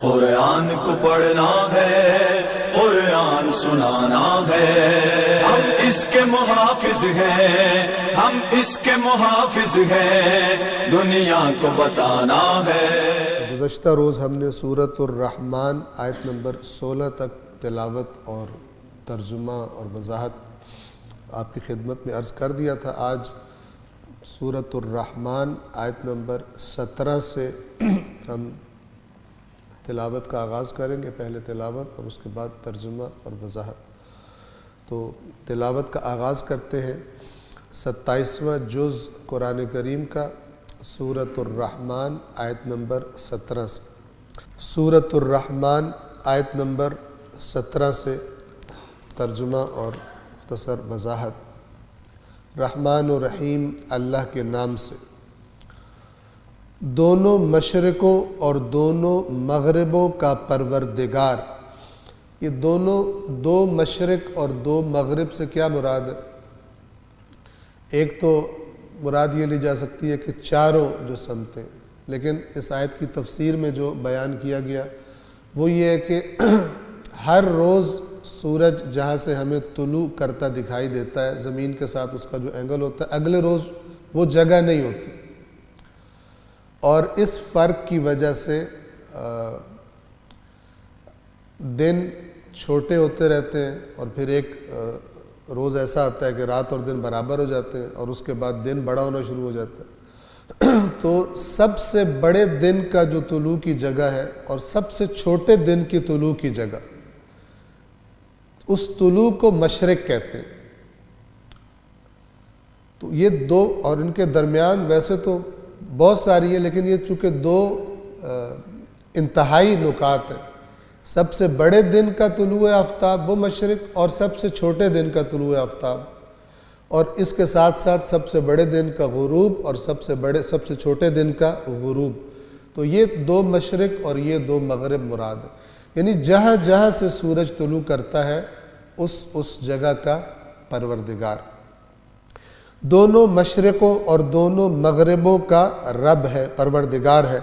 قرآن کو پڑھنا ہے، قرآن سنانا ہے، ہم اس کے محافظ ہیں، ہم اس کے محافظ ہیں، دنیا کو بتانا ہے۔ گزشتہ روز ہم نے سورۃ الرحمن آیت نمبر 16 تک تلاوت اور ترجمہ اور وضاحت آپ کی خدمت میں عرض کر دیا تھا۔ آج سورۃ الرحمن آیت نمبر 17 سے ہم تلاوت کا آغاز کریں گے، پہلے تلاوت اور اس کے بعد ترجمہ اور وضاحت۔ تو تلاوت کا آغاز کرتے ہیں 27واں جز قرآن کریم کا، سورۃ الرحمن آیت نمبر 17 سے۔ سورۃ الرحمن آیت نمبر 17 سے ترجمہ اور مختصر وضاحت۔ رحمان و رحیم اللہ کے نام سے، دونوں مشرقوں اور دونوں مغربوں کا پروردگار۔ یہ دو مشرق اور دو مغرب سے کیا مراد ہے؟ ایک تو مراد یہ لی جا سکتی ہے کہ چاروں جو سمتیں، لیکن اس آیت کی تفسیر میں جو بیان کیا گیا وہ یہ ہے کہ ہر روز سورج جہاں سے ہمیں طلوع کرتا دکھائی دیتا ہے، زمین کے ساتھ اس کا جو اینگل ہوتا ہے، اگلے روز وہ جگہ نہیں ہوتی، اور اس فرق کی وجہ سے دن چھوٹے ہوتے رہتے ہیں، اور پھر ایک روز ایسا آتا ہے کہ رات اور دن برابر ہو جاتے ہیں، اور اس کے بعد دن بڑا ہونا شروع ہو جاتا ہے۔ تو سب سے بڑے دن کا جو طلوع کی جگہ ہے اور سب سے چھوٹے دن کی طلوع کی جگہ، اس طلوع کو مشرق کہتے ہیں۔ تو یہ دو، اور ان کے درمیان ویسے تو بہت ساری ہے، لیکن یہ چونکہ دو انتہائی نکات ہیں، سب سے بڑے دن کا طلوع آفتاب وہ مشرق، اور سب سے چھوٹے دن کا طلوع آفتاب، اور اس کے ساتھ ساتھ سب سے بڑے دن کا غروب اور سب سے چھوٹے دن کا غروب۔ تو یہ دو مشرق اور یہ دو مغرب مراد ہے، یعنی جہاں جہاں سے سورج طلوع کرتا ہے اس جگہ کا پروردگار، دونوں مشرقوں اور دونوں مغربوں کا رب ہے، پروردگار ہے۔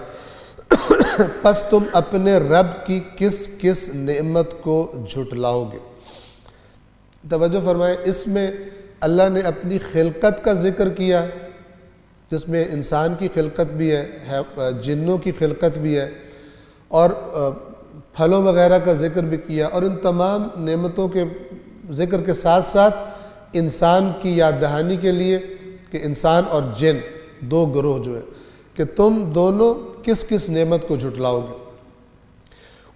پس تم اپنے رب کی کس کس نعمت کو جھٹلاؤ گے؟ توجہ فرمائیں، اس میں اللہ نے اپنی خلقت کا ذکر کیا، جس میں انسان کی خلقت بھی ہے، جنوں کی خلقت بھی ہے، اور پھلوں وغیرہ کا ذکر بھی کیا، اور ان تمام نعمتوں کے ذکر کے ساتھ ساتھ انسان کی یاد دہانی کے لیے کہ انسان اور جن دو گروہ جو ہے، کہ تم دونوں کس کس نعمت کو جھٹلاؤ گے۔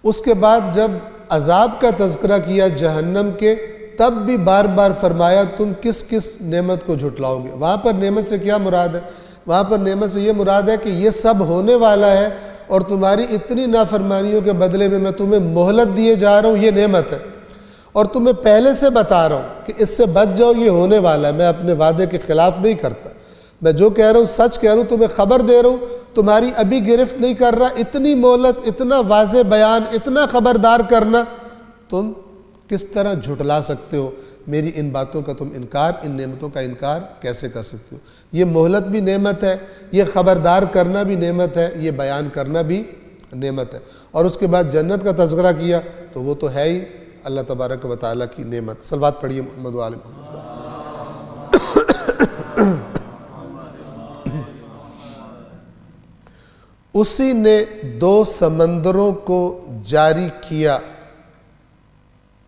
اس کے بعد جب عذاب کا تذکرہ کیا جہنم کے، تب بھی بار بار فرمایا تم کس کس نعمت کو جھٹلاؤ گے۔ وہاں پر نعمت سے کیا مراد ہے؟ وہاں پر نعمت سے یہ مراد ہے کہ یہ سب ہونے والا ہے، اور تمہاری اتنی نافرمانیوں کے بدلے میں تمہیں مہلت دیے جا رہا ہوں، یہ نعمت ہے، اور تمہیں پہلے سے بتا رہا ہوں کہ اس سے بچ جاؤ، یہ ہونے والا ہے، میں اپنے وعدے کے خلاف نہیں کرتا، میں جو کہہ رہا ہوں سچ کہہ رہا ہوں، تمہیں خبر دے رہا ہوں، تمہاری ابھی گرفت نہیں کر رہا، اتنی مہلت، اتنا واضح بیان، اتنا خبردار کرنا، تم کس طرح جھٹلا سکتے ہو میری ان باتوں کا، تم انکار، ان نعمتوں کا انکار کیسے کر سکتے ہو؟ یہ مہلت بھی نعمت ہے، یہ خبردار کرنا بھی نعمت ہے، یہ بیان کرنا بھی نعمت ہے۔ اور اس کے بعد جنت کا تذکرہ کیا تو وہ تو ہے ہی اللہ تبارک و تعالیٰ کی نعمت۔ صلوات پڑھیے محمد و آل محمد۔ اسی نے دو سمندروں کو جاری کیا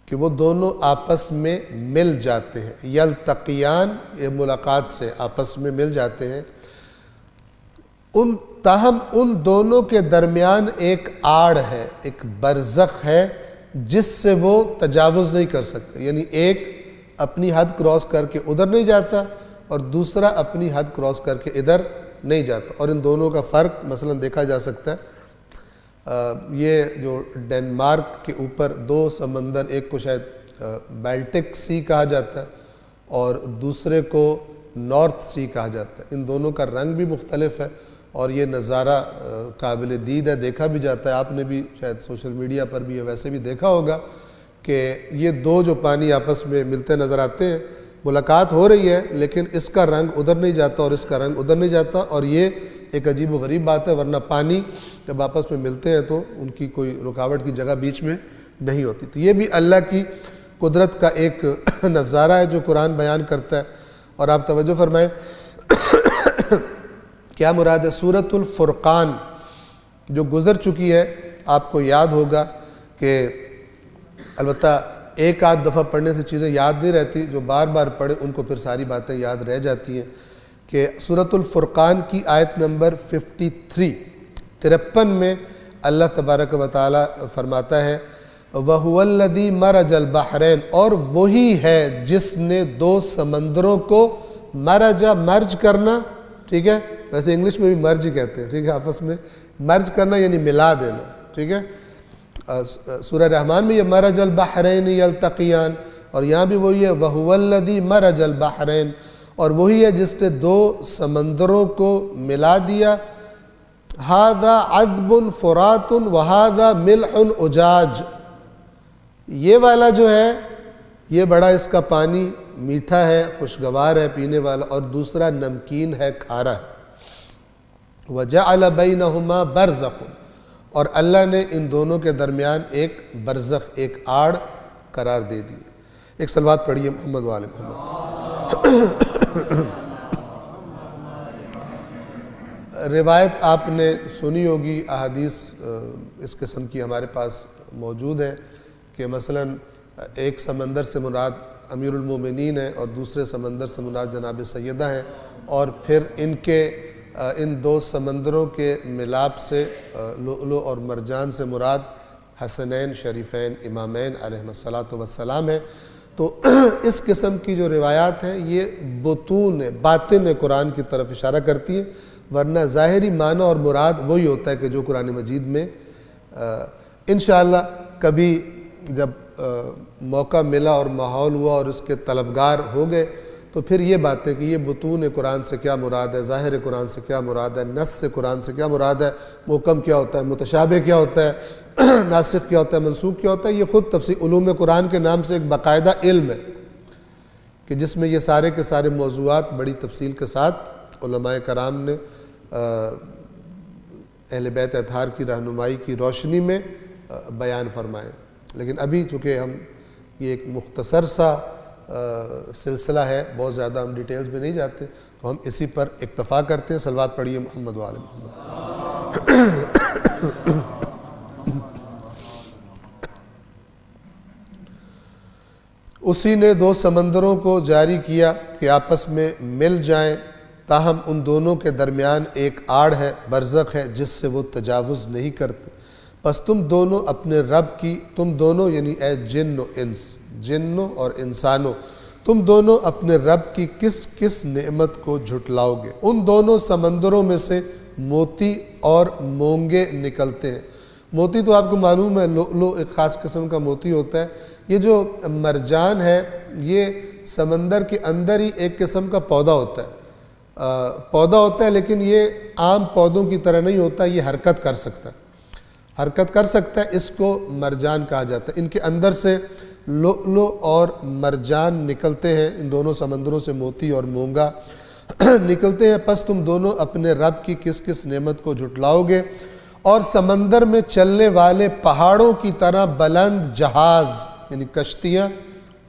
کہ وہ دونوں آپس میں مل جاتے ہیں، یلتقیان، یہ ملاقات سے آپس میں مل جاتے ہیں، تاہم ان دونوں کے درمیان ایک آڑ ہے، ایک برزخ ہے جس سے وہ تجاوز نہیں کر سکتے، یعنی ایک اپنی حد کراس کر کے ادھر نہیں جاتا اور دوسرا اپنی حد کراس کر کے ادھر نہیں جاتا۔ اور ان دونوں کا فرق مثلا دیکھا جا سکتا ہے، یہ جو ڈنمارک کے اوپر دو سمندر، ایک کو شاید بیلٹک سی کہا جاتا ہے اور دوسرے کو نارتھ سی کہا جاتا ہے، ان دونوں کا رنگ بھی مختلف ہے، اور یہ نظارہ قابل دید ہے، دیکھا بھی جاتا ہے، آپ نے بھی شاید سوشل میڈیا پر بھی ویسے بھی دیکھا ہوگا کہ یہ دو جو پانی آپس میں ملتے نظر آتے ہیں، ملاقات ہو رہی ہے لیکن اس کا رنگ ادھر نہیں جاتا اور اس کا رنگ ادھر نہیں جاتا، اور یہ ایک عجیب و غریب بات ہے، ورنہ پانی جب آپس میں ملتے ہیں تو ان کی کوئی رکاوٹ کی جگہ بیچ میں نہیں ہوتی۔ تو یہ بھی اللہ کی قدرت کا ایک نظارہ ہے جو قرآن بیان کرتا ہے۔ اور آپ توجہ فرمائیں کیا مراد ہے؟ سورۃ الفرقان جو گزر چکی ہے، آپ کو یاد ہوگا کہ البتہ ایک آدھ دفعہ پڑھنے سے چیزیں یاد نہیں رہتی، جو بار بار پڑھے ان کو پھر ساری باتیں یاد رہ جاتی ہیں، کہ سورۃ الفرقان کی آیت نمبر 53 میں اللہ تبارک و تعالی فرماتا ہے وَهُوَ الَّذِي مَرَجَ الْبَحْرَيْنِ، اور وہی ہے جس نے دو سمندروں کو مرج کرنا، ٹھیک ہے، ویسے انگلش میں بھی مرج ہی کہتے ہیں، ٹھیک ہے، آپس میں مرج کرنا یعنی ملا دینا، ٹھیک ہے۔ سورہ رحمان میں یہ مرج البحرین یلتقیان، اور یہاں بھی وہی ہے وَهُوَ الَّذِي مَرَجَ الْبَحْرَيْنِ، اور وہی ہے جس نے دو سمندروں کو ملا دیا، هَذَا عَذْبٌ فُرَاتٌ وَهَذَا مِلْحٌ أُجَاجٌ، یہ والا جو ہے یہ بڑا اس کا پانی میٹھا ہے، خوشگوار ہے پینے والا، اور دوسرا نمکین ہے، کھارا ہے۔ وَجَعَلَ بَيْنَهُمَا بَرْزَخٌ، اور اللہ نے ان دونوں کے درمیان ایک برزخ، ایک آڑ قرار دے دی۔ ایک صلوات پڑھیے محمد و آل محمد۔ روایت آپ نے سنی ہوگی، احادیث اس قسم کی ہمارے پاس موجود ہیں کہ مثلا ایک سمندر سے مراد امیر المومنین ہے اور دوسرے سمندر سے مراد جناب سیدہ ہیں، اور پھر ان دو سمندروں کے ملاپ سے لؤلؤ اور مرجان سے مراد حسنین شریفین امامین علیہم الصلاۃ والسلام ہے۔ تو اس قسم کی جو روایات ہیں یہ باطن قرآن کی طرف اشارہ کرتی ہیں، ورنہ ظاہری معنی اور مراد وہی ہوتا ہے کہ جو قرآن مجید میں انشاءاللہ کبھی جب موقع ملا اور ماحول ہوا اور اس کے طلبگار ہو گئے تو پھر یہ باتیں کہ یہ بطون قرآن سے کیا مراد ہے، ظاہر قرآن سے کیا مراد ہے، نص سے قرآن سے کیا مراد ہے، محکم کیا ہوتا ہے، متشابہ کیا ہوتا ہے، ناسخ کیا ہوتا ہے، منسوخ کیا ہوتا ہے، یہ خود تفسیر علوم قرآن کے نام سے ایک باقاعدہ علم ہے کہ جس میں یہ سارے کے سارے موضوعات بڑی تفصیل کے ساتھ علماء کرام نے اہل بیت اطہار کی رہنمائی کی روشنی میں بیان فرمائے۔ لیکن ابھی چونکہ یہ ایک مختصر سا سلسلہ ہے، بہت زیادہ ہم ڈیٹیلز میں نہیں جاتے، تو ہم اسی پر اکتفا کرتے ہیں۔ صلوات پڑھیے محمد و آل محمد۔ اسی نے دو سمندروں کو جاری کیا کہ آپس میں مل جائیں، تاہم ان دونوں کے درمیان ایک آڑ ہے، برزخ ہے، جس سے وہ تجاوز نہیں کرتے۔ پس تم دونوں اپنے رب کی، تم دونوں یعنی اے جن و انس، جنوں اور انسانوں، تم دونوں اپنے رب کی کس کس نعمت کو جھٹلاؤ گے؟ ان دونوں سمندروں میں سے موتی اور مونگے نکلتے ہیں۔ موتی تو آپ کو معلوم ہے، لؤلؤ ایک خاص قسم کا موتی ہوتا ہے۔ یہ جو مرجان ہے یہ سمندر کے اندر ہی ایک قسم کا پودا ہوتا ہے، لیکن یہ عام پودوں کی طرح نہیں ہوتا، یہ حرکت کر سکتا ہے، اس کو مرجان کہا جاتا ہے۔ ان کے اندر سے لؤلؤ اور مرجان نکلتے ہیں، ان دونوں سمندروں سے موتی اور مونگا نکلتے ہیں۔ پس تم دونوں اپنے رب کی کس کس نعمت کو جھٹلاؤ گے؟ اور سمندر میں چلنے والے پہاڑوں کی طرح بلند جہاز یعنی کشتیاں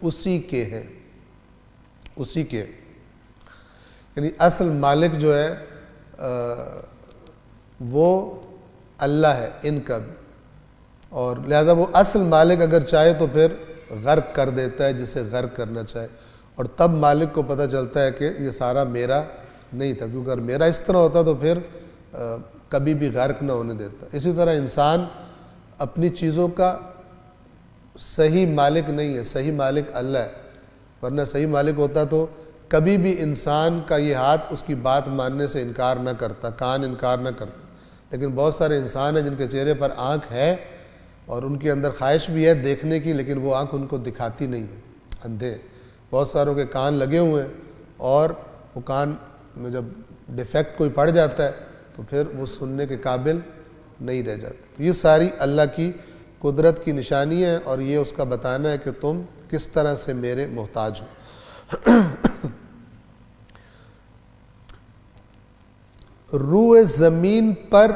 اسی کے ہیں، اسی کے، یعنی اصل مالک جو ہے وہ اللہ ہے ان کا بھی، اور لہذا وہ اصل مالک اگر چاہے تو پھر غرق کر دیتا ہے جسے غرق کرنا چاہے، اور تب مالک کو پتہ چلتا ہے کہ یہ سارا میرا نہیں تھا، کیونکہ اگر میرا اس طرح ہوتا تو پھر کبھی بھی غرق نہ ہونے دیتا۔ اسی طرح انسان اپنی چیزوں کا صحیح مالک نہیں ہے، صحیح مالک اللہ ہے، ورنہ صحیح مالک ہوتا تو کبھی بھی انسان کا یہ ہاتھ اس کی بات ماننے سے انکار نہ کرتا، کان انکار نہ کرتا۔ لیکن بہت سارے انسان ہیں جن کے چہرے پر آنکھ ہے اور ان کے اندر خواہش بھی ہے دیکھنے کی، لیکن وہ آنکھ ان کو دکھاتی نہیں ہے، اندھے۔ بہت ساروں کے کان لگے ہوئے ہیں اور وہ کان میں جب ڈیفیکٹ کوئی پڑ جاتا ہے تو پھر وہ سننے کے قابل نہیں رہ جاتے۔ تو یہ ساری اللہ کی قدرت کی نشانی ہے، اور یہ اس کا بتانا ہے کہ تم کس طرح سے میرے محتاج ہو۔ روئے زمین پر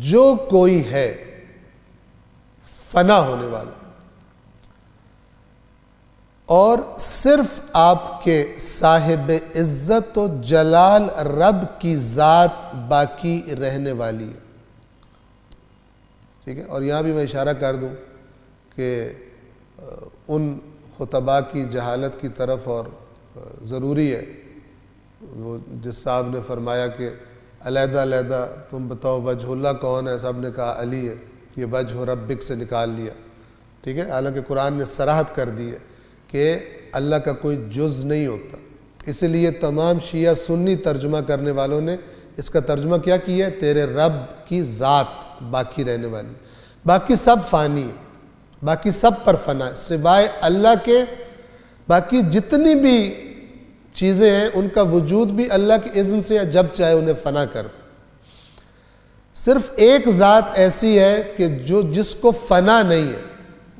جو کوئی ہے فنا ہونے والا ہے، اور صرف آپ کے صاحب عزت و جلال رب کی ذات باقی رہنے والی ہے. ٹھیک ہے. اور یہاں بھی میں اشارہ کر دوں کہ ان خطباء کی جہالت کی طرف، اور ضروری ہے، وہ جس صاحب نے فرمایا کہ علیحدہ علیحدہ تم بتاؤ وجہ اللہ کون ہے، سب نے کہا علی ہے، یہ وجہ ربک سے نکال لیا. ٹھیک ہے. حالانکہ قرآن نے صراحت کر دی ہے کہ اللہ کا کوئی جز نہیں ہوتا. اس لیے تمام شیعہ سنی ترجمہ کرنے والوں نے اس کا ترجمہ کیا ہے؟ تیرے رب کی ذات باقی رہنے والی. باقی سب فانی ہے، باقی سب پر فنا ہے، سوائے اللہ کے باقی جتنی بھی چیزیں ہیں ان کا وجود بھی اللہ کے اذن سے ہے، جب چاہے انہیں فنا کر. صرف ایک ذات ایسی ہے کہ جس کو فنا نہیں ہے،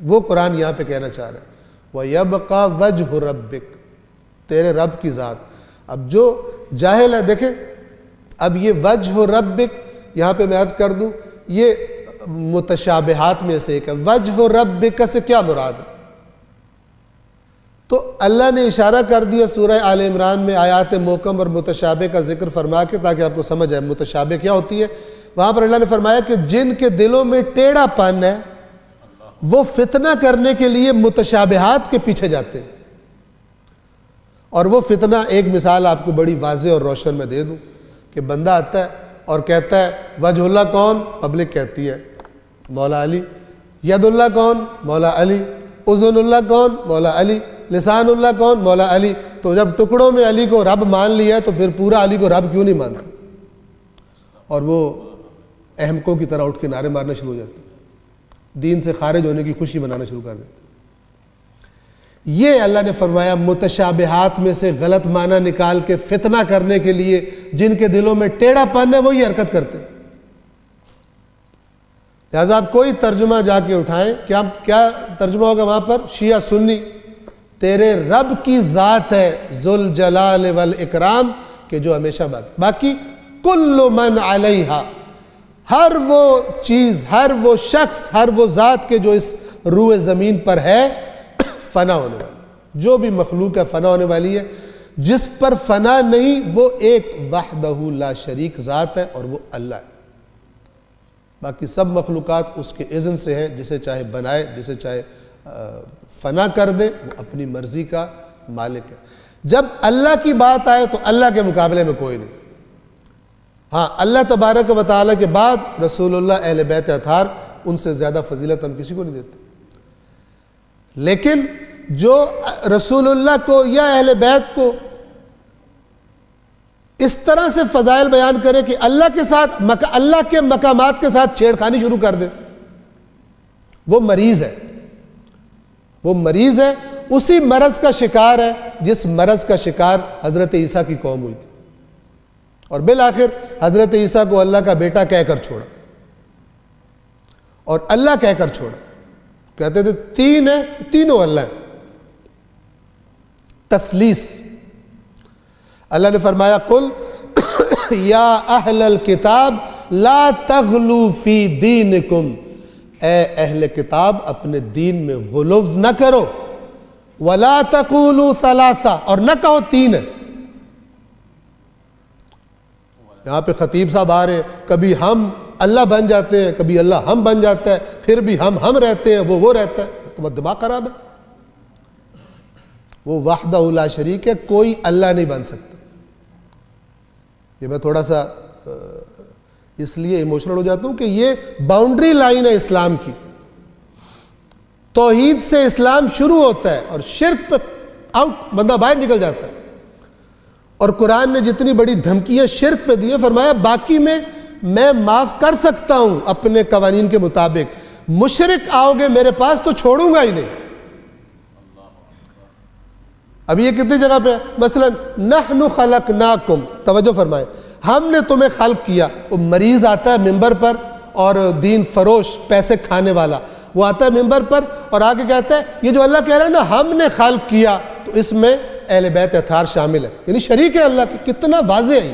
وہ قرآن یہاں پہ کہنا چاہ رہا ہے وَيَبْقَى وَجْهُ رَبِّكَ، تیرے رب کی ذات. اب جو جاہل ہے، دیکھیں اب یہ وجہ ربک، یہاں پہ میں عرض کر دوں یہ متشابہات میں سے ایک ہے. وجہ ربک سے کیا مراد ہے؟ تو اللہ نے اشارہ کر دیا سورہ آل عمران میں آیات محکم اور متشابہ کا ذکر فرما کے، تاکہ آپ کو سمجھ آئے متشابہ کیا ہوتی ہے. وہاں پر اللہ نے فرمایا کہ جن کے دلوں میں ٹیڑھا پن ہے وہ فتنہ کرنے کے لیے متشابہات کے پیچھے جاتے ہیں. اور وہ فتنہ، ایک مثال آپ کو بڑی واضح اور روشن میں دے دوں کہ بندہ آتا ہے اور کہتا ہے وجہ اللہ کون؟ پبلک کہتی ہے مولا علی. ید اللہ کون؟ مولا علی. اذن اللہ کون؟ مولا علی. لسان اللہ کون؟ مولا علی. تو جب ٹکڑوں میں علی کو رب مان لیا تو پھر پورا علی کو رب کیوں نہیں مانتا؟ اور وہ احمقوں کی طرح اٹھ کے نعرے مارنا شروع ہو جاتے، دین سے خارج ہونے کی خوشی منانا شروع کر دیتے. یہ اللہ نے فرمایا متشابہات میں سے غلط معنی نکال کے فتنہ کرنے کے لیے جن کے دلوں میں ٹیڑھا پن ہے وہ یہ حرکت کرتے. لہذا آپ کوئی ترجمہ جا کے اٹھائیں، کیا ترجمہ ہوگا وہاں پر؟ شیعہ سنی، تیرے رب کی ذات ہے ذوالجلال والاکرام کہ جو ہمیشہ باقی کل من علیہا، ہر وہ چیز، ہر وہ شخص، ہر وہ ذات کے جو اس روئے زمین پر ہے فنا ہونے والی. جو بھی مخلوق ہے فنا ہونے والی ہے. جس پر فنا نہیں وہ ایک وحدہ لا شریک ذات ہے، اور وہ اللہ ہے. باقی سب مخلوقات اس کے اذن سے ہیں، جسے چاہے بنائے، جسے چاہے فنا کر دے، وہ اپنی مرضی کا مالک ہے. جب اللہ کی بات آئے تو اللہ کے مقابلے میں کوئی نہیں. ہاں اللہ تبارک و تعالیٰ کے بعد رسول اللہ، اہل بیت اطہار، ان سے زیادہ فضیلت ہم کسی کو نہیں دیتے. لیکن جو رسول اللہ کو یا اہل بیت کو اس طرح سے فضائل بیان کرے کہ اللہ کے ساتھ، اللہ کے مقامات کے ساتھ چھیڑخانی شروع کر دے، وہ مریض ہے. وہ مریض ہے، اسی مرض کا شکار ہے جس مرض کا شکار حضرت عیسیٰ کی قوم ہوئی تھی، اور بالآخر حضرت عیسیٰ کو اللہ کا بیٹا کہہ کر چھوڑا، اور اللہ کہہ کر چھوڑا. کہتے تھے تین ہے، تینوں اللہ ہیں. تثلیث. اللہ نے فرمایا قل یا اہل الکتاب لا تغلو فی دینکم، اے اہل کتاب اپنے دین میں غلو نہ کرو، ولا تقولوا ثلاثہ، اور نہ کہو تین ہے. یہاں پہ خطیب صاحب آ رہے ہیں، کبھی ہم اللہ بن جاتے ہیں، کبھی اللہ ہم بن جاتا ہے، پھر بھی ہم رہتے ہیں، وہ رہتا ہے. تو دماغ خراب ہے. وہ وحدہ لا شریک ہے، کوئی اللہ نہیں بن سکتا. یہ میں تھوڑا سا اس لیے ایموشنل ہو جاتا ہوں کہ یہ باؤنڈری لائن ہے اسلام کی. توحید سے اسلام شروع ہوتا ہے اور شرک پہ آؤٹ، بندہ باہر نکل جاتا ہے. اور قرآن نے جتنی بڑی دھمکیاں شرک پہ دی ہے، فرمایا باقی میں معاف کر سکتا ہوں اپنے قوانین کے مطابق، مشرک آؤ گے میرے پاس تو چھوڑوں گا ہی نہیں. اب یہ کتنی جگہ پہ مثلا نحن خلقناکم، توجہ فرمائیں، ہم نے تمہیں خلق کیا. وہ مریض آتا ہے ممبر پر، اور دین فروش پیسے کھانے والا، وہ آتا ہے ممبر پر اور آگے کہتا ہے یہ جو اللہ کہہ رہا ہے نا ہم نے خلق کیا، تو اس میں اہل بیت اطہار شامل ہے، یعنی شریک ہے اللہ کی. کتنا واضح ہے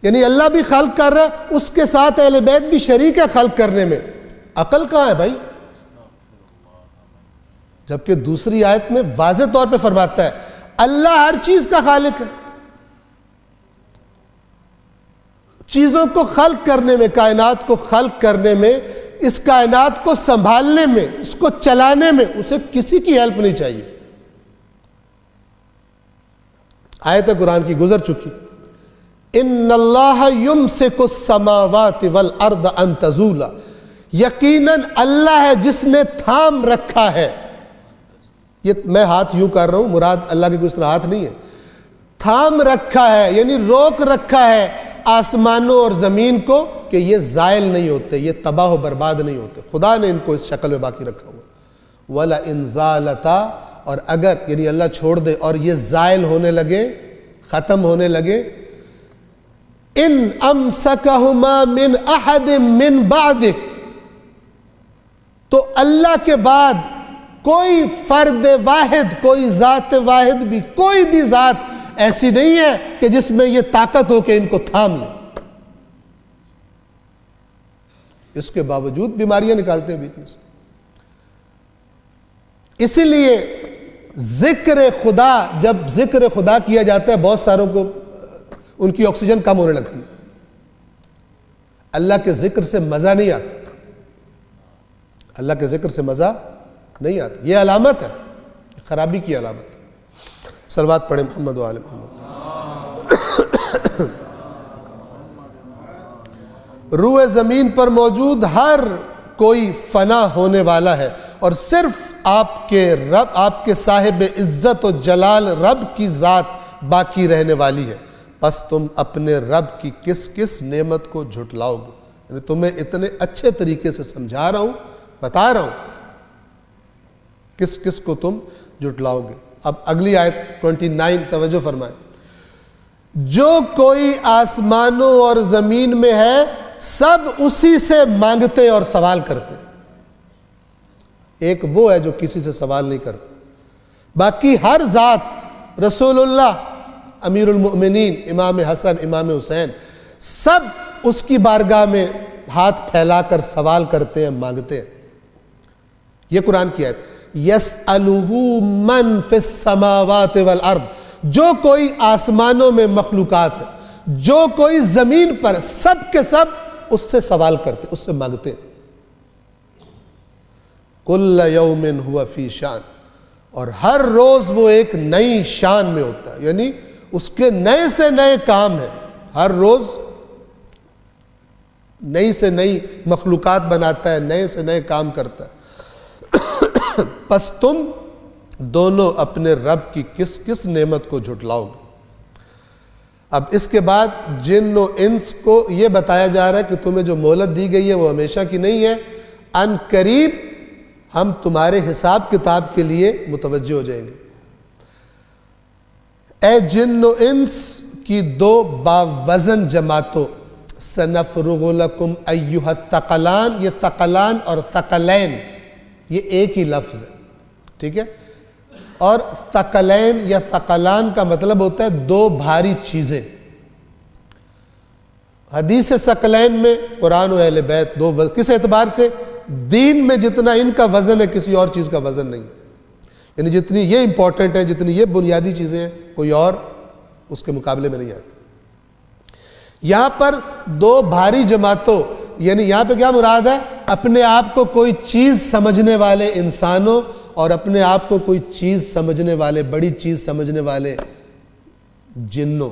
یعنی اللہ بھی خلق کر رہا ہے، اس کے ساتھ اہل بیت بھی شریک ہے خلق کرنے میں. عقل کہاں ہے بھائی؟ جبکہ دوسری آیت میں واضح طور پہ فرماتا ہے اللہ ہر چیز کا خالق ہے. چیزوں کو خلق کرنے میں، کائنات کو خلق کرنے میں، اس کائنات کو سنبھالنے میں، اس کو چلانے میں اسے کسی کی ہیلپ نہیں چاہیے. آیت قرآن کی گزر چکی، ان اللہ یمسک السماوات والارض ان تزولا، یقیناً اللہ ہے جس نے تھام رکھا ہے. یہ میں ہاتھ یوں کر رہا ہوں، مراد اللہ کے کوئی اس طرح ہاتھ نہیں ہے. تھام رکھا ہے یعنی روک رکھا ہے آسمانوں اور زمین کو کہ یہ زائل نہیں ہوتے، یہ تباہ و برباد نہیں ہوتے. خدا نے ان کو اس شکل میں باقی رکھا ہوا. وَلَئِنْ زَالَتَا، اور اگر یعنی اللہ چھوڑ دے اور یہ زائل ہونے لگے، ختم ہونے لگے، ان امسکہما من احد من بعدہ، تو اللہ کے بعد کوئی فرد واحد، کوئی ذات واحد بھی، کوئی بھی ذات ایسی نہیں ہے کہ جس میں یہ طاقت ہو کہ ان کو تھام لے. اس کے باوجود بیماریاں نکالتے ہیں بیچ میں سے. اسی لیے ذکر خدا، جب ذکر خدا کیا جاتا ہے بہت ساروں کو ان کی آکسیجن کم ہونے لگتی ہے. اللہ کے ذکر سے مزہ نہیں آتا، اللہ کے ذکر سے مزہ نہیں آتا. یہ علامت ہے، خرابی کی علامت ہے. صلوات پڑھیں محمد و آل محمد. روح زمین پر موجود ہر کوئی فنا ہونے والا ہے اور صرف آپ کے رب، آپ کے صاحب عزت و جلال رب کی ذات باقی رہنے والی ہے. بس تم اپنے رب کی کس کس نعمت کو جھٹلاؤ گے. یعنی تمہیں اتنے اچھے طریقے سے سمجھا رہا ہوں، بتا رہا ہوں، کس کس کو تم جھٹلاؤ گے. اب اگلی آیت 29 توجہ فرمائیں. جو کوئی آسمانوں اور زمین میں ہے سب اسی سے مانگتے اور سوال کرتے. ایک وہ ہے جو کسی سے سوال نہیں کرتا، باقی ہر ذات، رسول اللہ، امیر المؤمنین، امام حسن، امام حسین، سب اس کی بارگاہ میں ہاتھ پھیلا کر سوال کرتے ہیں، مانگتے ہیں. یہ قرآن کی آیت. یسألہ من فی السماوات والارض، جو کوئی آسمانوں میں مخلوقات ہے، جو کوئی زمین پر، سب کے سب اس سے سوال کرتے، اس سے مانگتے. کل یوم ہوا فی شان، اور ہر روز وہ ایک نئی شان میں ہوتا ہے. یعنی اس کے نئے سے نئے کام ہیں. ہر روز نئی سے نئی مخلوقات بناتا ہے، نئے سے نئے کام کرتا ہے. پس تم دونوں اپنے رب کی کس کس نعمت کو جھٹلاؤ گے. اب اس کے بعد جن و انس کو یہ بتایا جا رہا ہے کہ تمہیں جو مہلت دی گئی ہے وہ ہمیشہ کی نہیں ہے، ان قریب ہم تمہارے حساب کتاب کے لیے متوجہ ہو جائیں گے. اے جن و انس کی دو باوزن جماعتوں، سنفرغ لکم ایھا الثقلان، یہ ثقلان اور ثقلین یہ ایک ہی لفظ ہے، ٹھیک ہے. اور ثقلین یا ثقلان کا مطلب ہوتا ہے دو بھاری چیزیں. حدیث ثقلین میں قرآن و اہل بیت دو کس اعتبار سے؟ دین میں جتنا ان کا وزن ہے کسی اور چیز کا وزن نہیں. یعنی جتنی یہ امپورٹنٹ ہے، جتنی یہ بنیادی چیزیں ہیں، کوئی اور اس کے مقابلے میں نہیں آتی. یہاں پر دو بھاری جماعتوں، یعنی یہاں پہ کیا مراد ہے؟ اپنے آپ کو کوئی چیز سمجھنے والے انسانوں اور اپنے آپ کو کوئی چیز سمجھنے والے، بڑی چیز سمجھنے والے جنوں.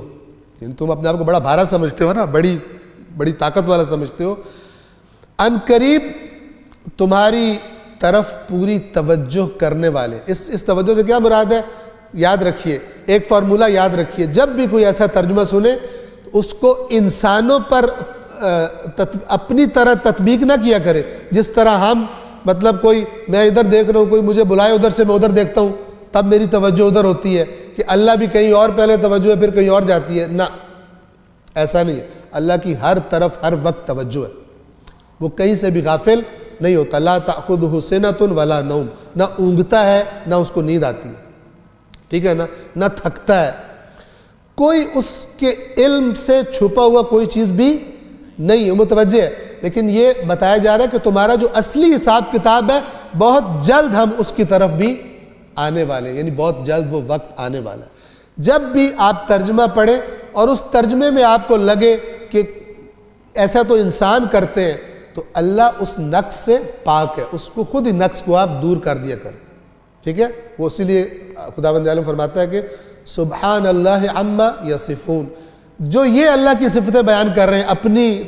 یعنی تم اپنے آپ کو بڑا بھارا سمجھتے ہو نا، بڑی طاقت والا سمجھتے ہو. ان قریب تمہاری طرف پوری توجہ کرنے والے. اس توجہ سے کیا مراد ہے؟ یاد رکھیے، ایک فارمولہ یاد رکھیے. جب بھی کوئی ایسا ترجمہ سنے تو اس کو انسانوں پر اپنی طرح تطبیق نہ کیا کرے. جس طرح ہم مطلب کوئی، میں ادھر دیکھ رہا ہوں، کوئی مجھے بلائے ادھر سے، میں ادھر دیکھتا ہوں، تب میری توجہ ادھر ہوتی ہے، کہ اللہ بھی کہیں اور پہلے توجہ ہے پھر کہیں اور جاتی ہے. نہ، ایسا نہیں ہے. اللہ کی ہر طرف ہر وقت توجہ ہے، وہ کہیں سے بھی غافل نہیں ہوتا. لا تأخذہ سنۃ ولا نوم، نہ اونگتا ہے نہ اس کو نیند آتی ہے، ٹھیک ہے نا، نہ تھکتا ہے. کوئی اس کے علم سے چھپا ہوا کوئی چیز بھی نہیں ہے، متوجہ ہے۔ لیکن یہ بتایا جا رہا ہے کہ تمہارا جو اصلی حساب کتاب ہے بہت جلد ہم اس کی طرف بھی آنے والے ہیں، یعنی بہت جلد وہ وقت آنے والا ہے۔ جب بھی آپ ترجمہ پڑھیں اور اس ترجمے میں آپ کو لگے کہ ایسا تو انسان کرتے ہیں، تو اللہ اس نقص سے پاک ہے، اس کو خود ہی نقص کو آپ دور کر دیا کریں، ٹھیک ہے۔ وہ اسی لیے خداوند عالم فرماتا ہے کہ سبحان اللہ عما یصفون، جو یہ اللہ کی صفتیں بیان کر رہے ہیں اپنی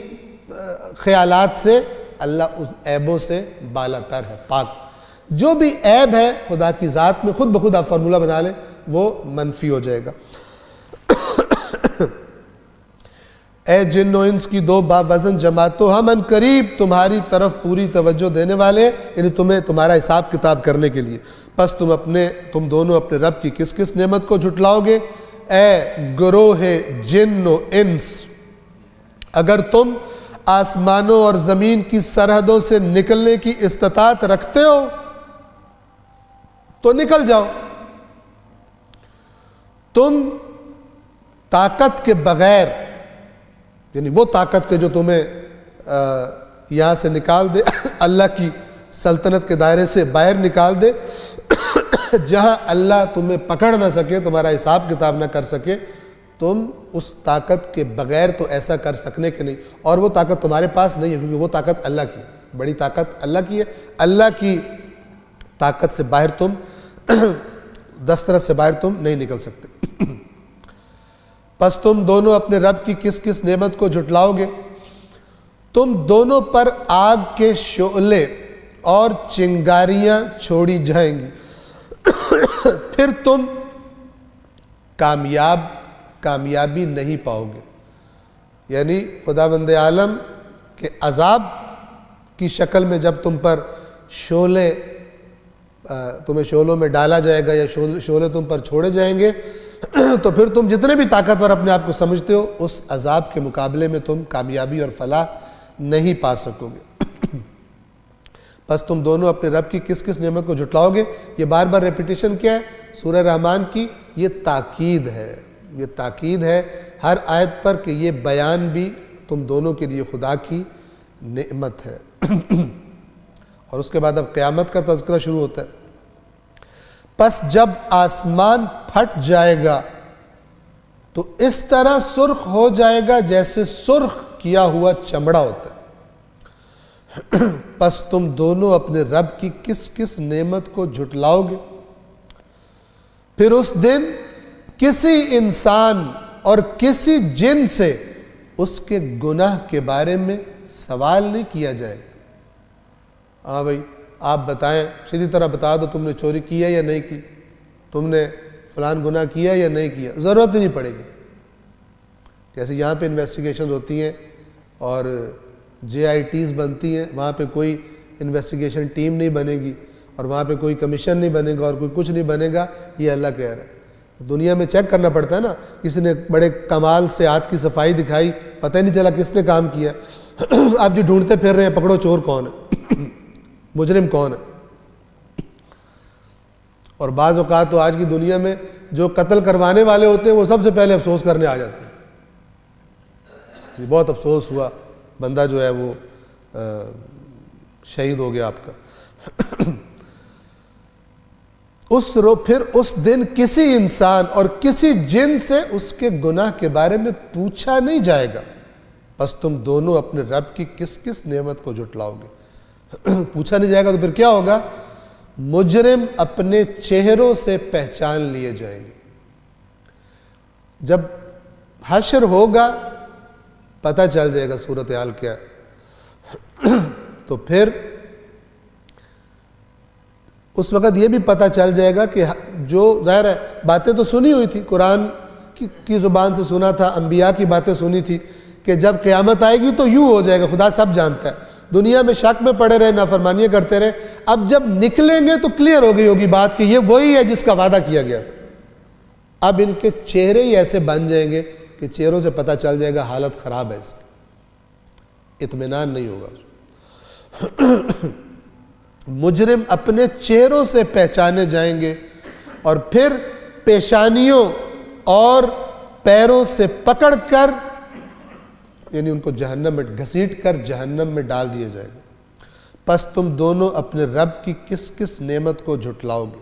خیالات سے، اللہ اس عیبوں سے بالا تر ہے، پاک۔ جو بھی عیب ہے خدا کی ذات میں، خود بخود آپ فارمولہ بنا لیں، وہ منفی ہو جائے گا۔ اے جن و انس کی دو باوزن جماعتوں، ہم ان قریب تمہاری طرف پوری توجہ دینے والے، یعنی تمہیں تمہارا حساب کتاب کرنے کے لیے۔ پس تم دونوں اپنے رب کی کس کس نعمت کو جھٹلاؤ گے؟ اے گروہ جن و انس، اگر تم آسمانوں اور زمین کی سرحدوں سے نکلنے کی استطاعت رکھتے ہو تو نکل جاؤ۔ تم طاقت کے بغیر، یعنی وہ طاقت کے جو تمہیں یہاں سے نکال دے، اللہ کی سلطنت کے دائرے سے باہر نکال دے، جہاں اللہ تمہیں پکڑ نہ سکے، تمہارا حساب کتاب نہ کر سکے، تم اس طاقت کے بغیر تو ایسا کر سکنے کے نہیں، اور وہ طاقت تمہارے پاس نہیں ہے، کیونکہ وہ طاقت اللہ کی ہے، بڑی طاقت اللہ کی ہے۔ اللہ کی طاقت سے باہر تم، دسترس سے باہر تم نہیں نکل سکتے۔ پس تم دونوں اپنے رب کی کس کس نعمت کو جھٹلاؤ گے؟ تم دونوں پر آگ کے شعلے اور چنگاریاں چھوڑی جائیں گی، پھر تم کامیابی نہیں پاؤ گے۔ یعنی خداوند عالم کے عذاب کی شکل میں جب تم پر شعلے، تمہیں شعلوں میں ڈالا جائے گا یا شعلے تم پر چھوڑے جائیں گے، تو پھر تم جتنے بھی طاقتور اپنے آپ کو سمجھتے ہو، اس عذاب کے مقابلے میں تم کامیابی اور فلاح نہیں پا سکو گے۔ پس تم دونوں اپنے رب کی کس کس نعمت کو جھٹلاؤ گے؟ یہ بار بار ریپیٹیشن کیا ہے سورہ رحمان کی؟ یہ تاکید ہے، یہ تاکید ہے ہر آیت پر کہ یہ بیان بھی تم دونوں کے لیے خدا کی نعمت ہے۔ اور اس کے بعد اب قیامت کا تذکرہ شروع ہوتا ہے۔ پس جب آسمان پھٹ جائے گا تو اس طرح سرخ ہو جائے گا جیسے سرخ کیا ہوا چمڑا ہوتا ہے۔ پس تم دونوں اپنے رب کی کس کس نعمت کو جھٹلاؤ گے؟ پھر اس دن کسی انسان اور کسی جن سے اس کے گناہ کے بارے میں سوال نہیں کیا جائے گا۔ ہاں بھائی آپ بتائیں، سیدھی طرح بتا دو تم نے چوری کی ہے یا نہیں کی، تم نے فلان گناہ کیا یا نہیں کیا، ضرورت ہی نہیں پڑے گی۔ جیسے یہاں پہ انویسٹیگیشنز ہوتی ہیں اور JITs بنتی ہیں، وہاں پہ کوئی انویسٹیگیشن ٹیم نہیں بنے گی اور وہاں پہ کوئی کمیشن نہیں بنے گا اور کوئی کچھ نہیں بنے گا، یہ اللہ کہہ رہا ہے۔ دنیا میں چیک کرنا پڑتا ہے نا، کسی نے بڑے کمال سے ہاتھ کی صفائی دکھائی، پتہ ہی نہیں چلا کس نے کام کیا، آپ جو ڈھونڈتے پھر رہے ہیں پکڑو چور کون ہے، مجرم کون ہے۔ اور بعض اوقات تو آج کی دنیا میں جو قتل کروانے والے ہوتے ہیں وہ سب سے پہلے افسوس کرنے آ جاتے ہیں، بہت افسوس ہوا، بندہ جو ہے وہ شہید ہو گیا آپ کا۔ پھر اس دن کسی انسان اور کسی جن سے اس کے گناہ کے بارے میں پوچھا نہیں جائے گا۔ بس تم دونوں اپنے رب کی کس کس نعمت کو جھٹلاؤ گے؟ پوچھا نہیں جائے گا تو پھر کیا ہوگا؟ مجرم اپنے چہروں سے پہچان لیے جائیں گے۔ جب حشر ہوگا پتہ چل جائے گا صورتحال کیا ہے، تو پھر اس وقت یہ بھی پتہ چل جائے گا کہ جو ظاہر ہے باتیں تو سنی ہوئی تھی، قرآن کی زبان سے سنا تھا، انبیاء کی باتیں سنی تھی کہ جب قیامت آئے گی تو یوں ہو جائے گا، خدا سب جانتا ہے۔ دنیا میں شک میں پڑے رہے، نافرمانیاں کرتے رہے، اب جب نکلیں گے تو کلیئر ہو گئی ہوگی بات کہ یہ وہی ہے جس کا وعدہ کیا گیا تھا۔ اب ان کے چہرے ہی ایسے بن جائیں گے کہ چہروں سے پتہ چل جائے گا حالت خراب ہے، اس کی اطمینان نہیں ہوگا۔ مجرم اپنے چہروں سے پہچانے جائیں گے، اور پھر پیشانیوں اور پیروں سے پکڑ کر یعنی ان کو جہنم میں گھسیٹ کر جہنم میں ڈال دیا جائے گا۔ پس تم دونوں اپنے رب کی کس کس نعمت کو جھٹلاؤ گے؟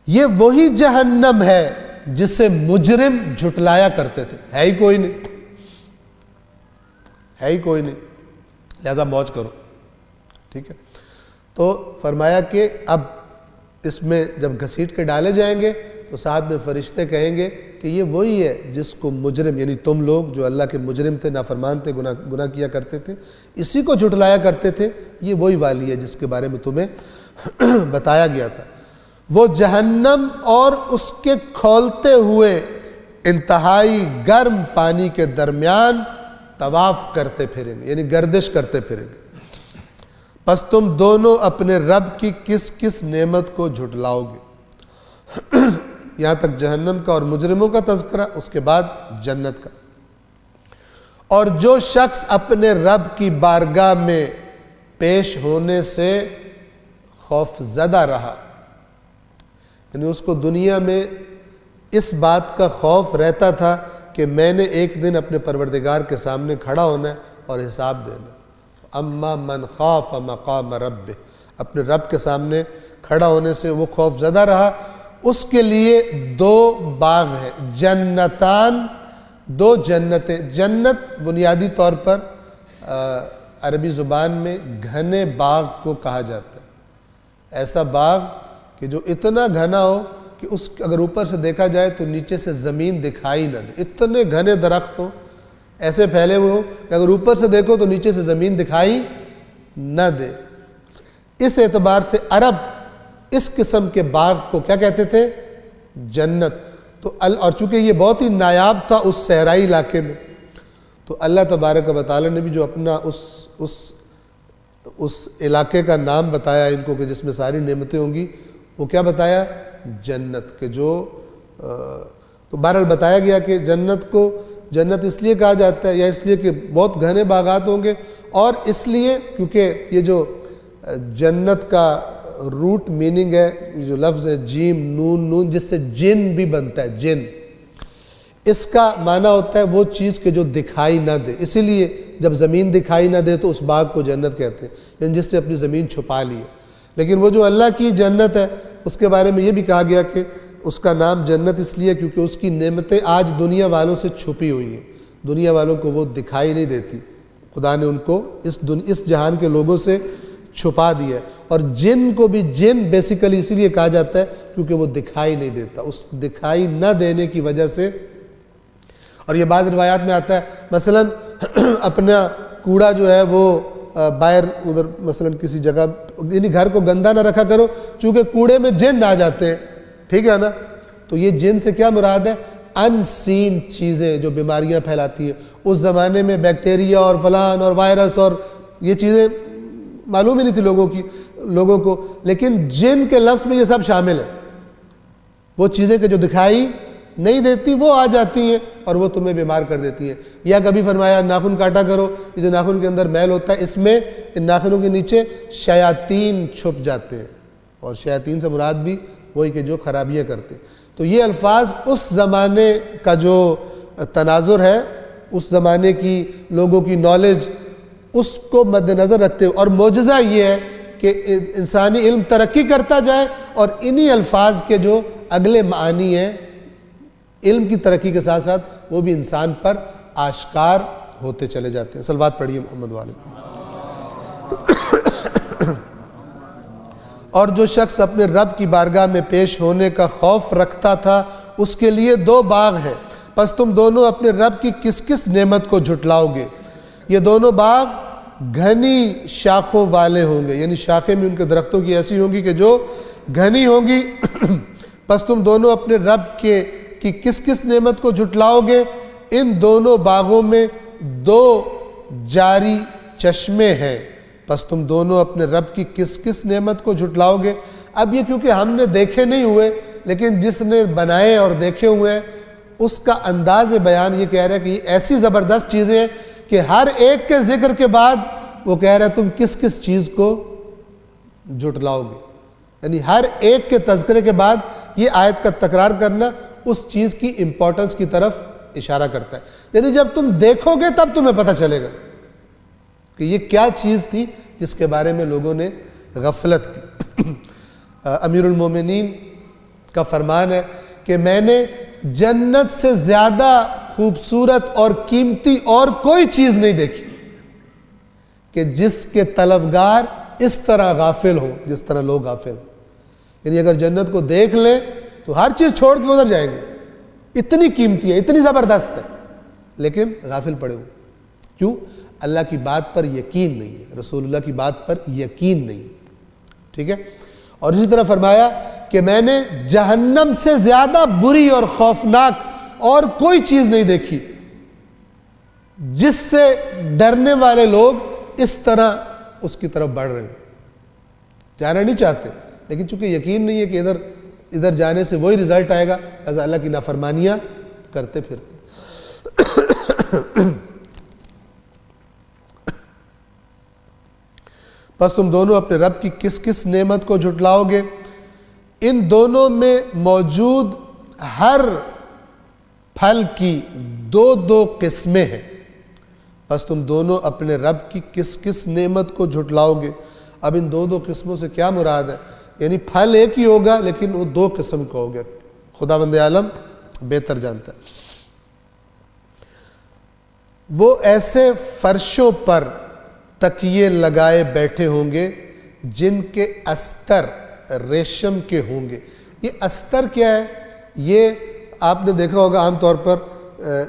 یہ وہی جہنم ہے جسے مجرم جھٹلایا کرتے تھے، ہے ہی کوئی نہیں، ہے ہی کوئی نہیں، لہذا موج کرو، ٹھیک ہے۔ تو فرمایا کہ اب اس میں جب گھسیٹ کے ڈالے جائیں گے تو ساتھ میں فرشتے کہیں گے کہ یہ وہی ہے جس کو مجرم، یعنی تم لوگ جو اللہ کے مجرم تھے، نافرمان تھے، گناہ کیا کرتے تھے، اسی کو جھٹلایا کرتے تھے، یہ وہی والی ہے جس کے بارے میں تمہیں بتایا گیا تھا۔ وہ جہنم اور اس کے کھولتے ہوئے انتہائی گرم پانی کے درمیان طواف کرتے پھریں گے، یعنی گردش کرتے پھریں گے۔ پس تم دونوں اپنے رب کی کس کس نعمت کو جھٹلاؤ گے؟ یہاں تک جہنم کا اور مجرموں کا تذکرہ، اس کے بعد جنت کا۔ اور جو شخص اپنے رب کی بارگاہ میں پیش ہونے سے خوف زدہ رہا، یعنی اس کو دنیا میں اس بات کا خوف رہتا تھا کہ میں نے ایک دن اپنے پروردگار کے سامنے کھڑا ہونا ہے اور حساب دینا۔ اما من خاف مقام ربہ، اپنے رب کے سامنے کھڑا ہونے سے وہ خوف زدہ رہا، اس کے لیے دو باغ ہیں، جنتان، دو جنتیں۔ جنت بنیادی طور پر عربی زبان میں گھنے باغ کو کہا جاتا ہے، ایسا باغ کہ جو اتنا گھنا ہو کہ اس اگر اوپر سے دیکھا جائے تو نیچے سے زمین دکھائی نہ دے، اتنے گھنے درخت ہوں، ایسے پھیلے ہوئے ہوں کہ اگر اوپر سے دیکھو تو نیچے سے زمین دکھائی نہ دے۔ اس اعتبار سے عرب اس قسم کے باغ کو کیا کہتے تھے؟ جنت۔ تو اور چونکہ یہ بہت ہی نایاب تھا اس صحرائی علاقے میں، تو اللہ تبارک و تعالی نے بھی جو اپنا اس علاقے کا نام بتایا ان کو کہ جس میں ساری نعمتیں ہوں گی، وہ کیا بتایا؟ جنت۔ کہ جو تو بہرحال بتایا گیا کہ جنت کو جنت اس لیے کہا جاتا ہے، یا اس لیے کہ بہت گھنے باغات ہوں گے، اور اس لیے کیونکہ یہ جو جنت کا روٹ میننگ ہے، جو لفظ ہے جیم نون جس سے جن بھی بنتا ہے، جن، اس کا معنی ہوتا ہے وہ چیز کہ جو دکھائی نہ دے۔ اسی لیے جب زمین دکھائی نہ دے تو اس باغ کو جنت کہتے ہیں، یعنی جس نے اپنی زمین چھپا لی ہے۔ لیکن وہ جو اللہ کی جنت ہے اس کے بارے میں یہ بھی کہا گیا کہ اس کا نام جنت اس لیے کیونکہ اس کی نعمتیں آج دنیا والوں سے چھپی ہوئی ہیں، دنیا والوں کو وہ دکھائی نہیں دیتی، خدا نے ان کو اس جہان کے لوگوں سے چھپا دیا ہے۔ اور جن کو بھی جن بیسیکلی اسی لیے کہا جاتا ہے کیونکہ وہ دکھائی نہیں دیتا، اس دکھائی نہ دینے کی وجہ سے۔ اور یہ بعض روایات میں آتا ہے مثلا اپنا کوڑا جو ہے وہ باہر ادھر مثلا کسی جگہ، یعنی گھر کو گندا نہ رکھا کرو چونکہ کوڑے میں جن آ جاتے ہیں، ٹھیک ہے نا؟ تو یہ جن سے کیا مراد ہے؟ ان سین چیزیں جو بیماریاں پھیلاتی ہیں۔ اس زمانے میں بیکٹیریا اور فلان اور وائرس اور یہ چیزیں معلوم ہی نہیں تھی لوگوں کو، لیکن جن کے لفظ میں یہ سب شامل ہے۔ وہ چیزیں کہ جو دکھائی نہیں دیتی وہ آ جاتی ہیں اور وہ تمہیں بیمار کر دیتی ہیں۔ یا کبھی فرمایا ناخن کاٹا کرو، یہ جو ناخن کے اندر میل ہوتا ہے اس میں ان ناخنوں کے نیچے شیاطین چھپ جاتے ہیں، اور شیاطین سے مراد بھی وہی کہ جو خرابیاں کرتے ہیں۔ تو یہ الفاظ اس زمانے کا جو تناظر ہے، اس زمانے کی لوگوں کی نالج، اس کو مد نظر رکھتے ہوئے، اور معجزہ یہ ہے کہ انسانی علم ترقی کرتا جائے اور انہی الفاظ کے جو اگلے معانی ہیں علم کی ترقی کے ساتھ ساتھ وہ بھی انسان پر آشکار ہوتے چلے جاتے ہیں۔ صلوات پڑھیے محمد والے۔ اور جو شخص اپنے رب کی بارگاہ میں پیش ہونے کا خوف رکھتا تھا اس کے لیے دو باغ ہیں، پس تم دونوں اپنے رب کی کس کس نعمت کو جھٹلاؤ گے؟ یہ دونوں باغ گھنی شاخوں والے ہوں گے، یعنی شاخیں بھی ان کے درختوں کی ایسی ہوں گی کہ جو گھنی ہوں گی۔ پس تم دونوں اپنے رب کی کس کس نعمت کو جھٹلاؤ گے؟ ان دونوں باغوں میں دو جاری چشمے ہیں، پس تم دونوں اپنے رب کی کس کس نعمت کو جھٹلاؤ گے؟ اب یہ کیونکہ ہم نے دیکھے نہیں ہوئے، لیکن جس نے بنائے اور دیکھے ہوئے ہیں اس کا انداز بیان یہ کہہ رہا ہے کہ یہ ایسی زبردست چیزیں ہیں کہ ہر ایک کے ذکر کے بعد وہ کہہ رہا ہے تم کس کس چیز کو جھٹلاؤ گے، یعنی ہر ایک کے تذکرے کے بعد یہ آیت کا تکرار کرنا اس چیز کی امپورٹنس کی طرف اشارہ کرتا ہے. یعنی جب تم دیکھو گے تب تمہیں پتہ چلے گا کہ یہ کیا چیز تھی جس کے بارے میں لوگوں نے غفلت کی. امیر المومنین کا فرمان ہے کہ میں نے جنت سے زیادہ خوبصورت اور قیمتی اور کوئی چیز نہیں دیکھی کہ جس کے طلبگار اس طرح غافل ہوں جس طرح لوگ غافل ہوں. یعنی اگر جنت کو دیکھ لیں تو ہر چیز چھوڑ کے ادھر جائیں گے, اتنی قیمتی ہے, اتنی زبردست ہے, لیکن غافل پڑے ہوئے. کیوں؟ اللہ کی بات پر یقین نہیں ہے, رسول اللہ کی بات پر یقین نہیں ہے. ٹھیک ہے. اور اسی طرح فرمایا کہ میں نے جہنم سے زیادہ بری اور خوفناک اور کوئی چیز نہیں دیکھی جس سے ڈرنے والے لوگ اس طرح اس کی طرف بڑھ رہے ہیں. جانا نہیں چاہتے, لیکن چونکہ یقین نہیں ہے کہ ادھر جانے سے وہی رزلٹ آئے گا, لہذا اللہ کی نافرمانیاں کرتے پھرتے. بس تم دونوں اپنے رب کی کس کس نعمت کو جھٹلاؤ گے؟ ان دونوں میں موجود ہر پھل کی دو قسمیں ہیں. بس تم دونوں اپنے رب کی کس کس نعمت کو جھٹلاؤ گے؟ اب ان دو قسموں سے کیا مراد ہے؟ یعنی پھل ایک ہی ہوگا لیکن وہ دو قسم کا ہوگا. خداوند عالم بہتر جانتا ہے. وہ ایسے فرشوں پر تکیے لگائے بیٹھے ہوں گے جن کے استر ریشم کے ہوں گے. یہ استر کیا ہے؟ یہ آپ نے دیکھا ہوگا عام طور پر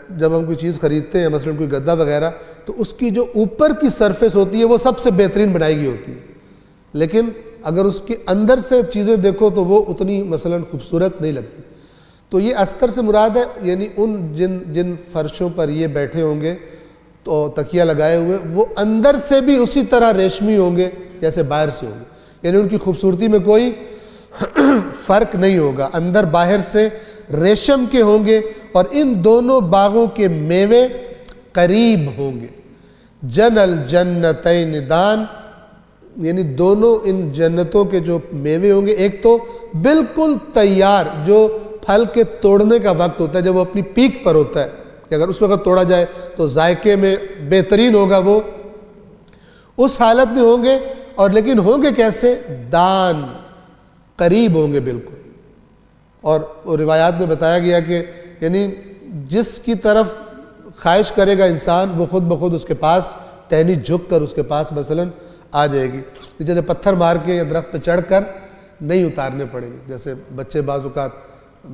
جب ہم کوئی چیز خریدتے ہیں, مثلا کوئی گدا وغیرہ, تو اس کی جو اوپر کی سرفیس ہوتی ہے وہ سب سے بہترین بنائی گئی ہوتی ہے, لیکن اگر اس کے اندر سے چیزیں دیکھو تو وہ اتنی مثلا خوبصورت نہیں لگتی. تو یہ استر سے مراد ہے, یعنی ان جن فرشوں پر یہ بیٹھے ہوں گے تو تکیہ لگائے ہوئے, وہ اندر سے بھی اسی طرح ریشمی ہوں گے جیسے باہر سے ہوں گے. یعنی ان کی خوبصورتی میں کوئی فرق نہیں ہوگا, اندر باہر سے ریشم کے ہوں گے. اور ان دونوں باغوں کے میوے قریب ہوں گے. جن الجنتین دان, یعنی دونوں ان جنتوں کے جو میوے ہوں گے, ایک تو بالکل تیار جو پھل کے توڑنے کا وقت ہوتا ہے, جب وہ اپنی پیک پر ہوتا ہے کہ اگر اس وقت توڑا جائے تو ذائقے میں بہترین ہوگا, وہ اس حالت میں ہوں گے. اور لیکن ہوں گے کیسے؟ دان, قریب ہوں گے بالکل. اور روایات میں بتایا گیا کہ یعنی جس کی طرف خواہش کرے گا انسان وہ خود بخود اس کے پاس ٹہنی جھک کر اس کے پاس مثلا آ جائے گی. جیسے پتھر مار کے یا درخت پہ چڑھ کر نہیں اتارنے پڑیں گے, جیسے بچے بعض اوقات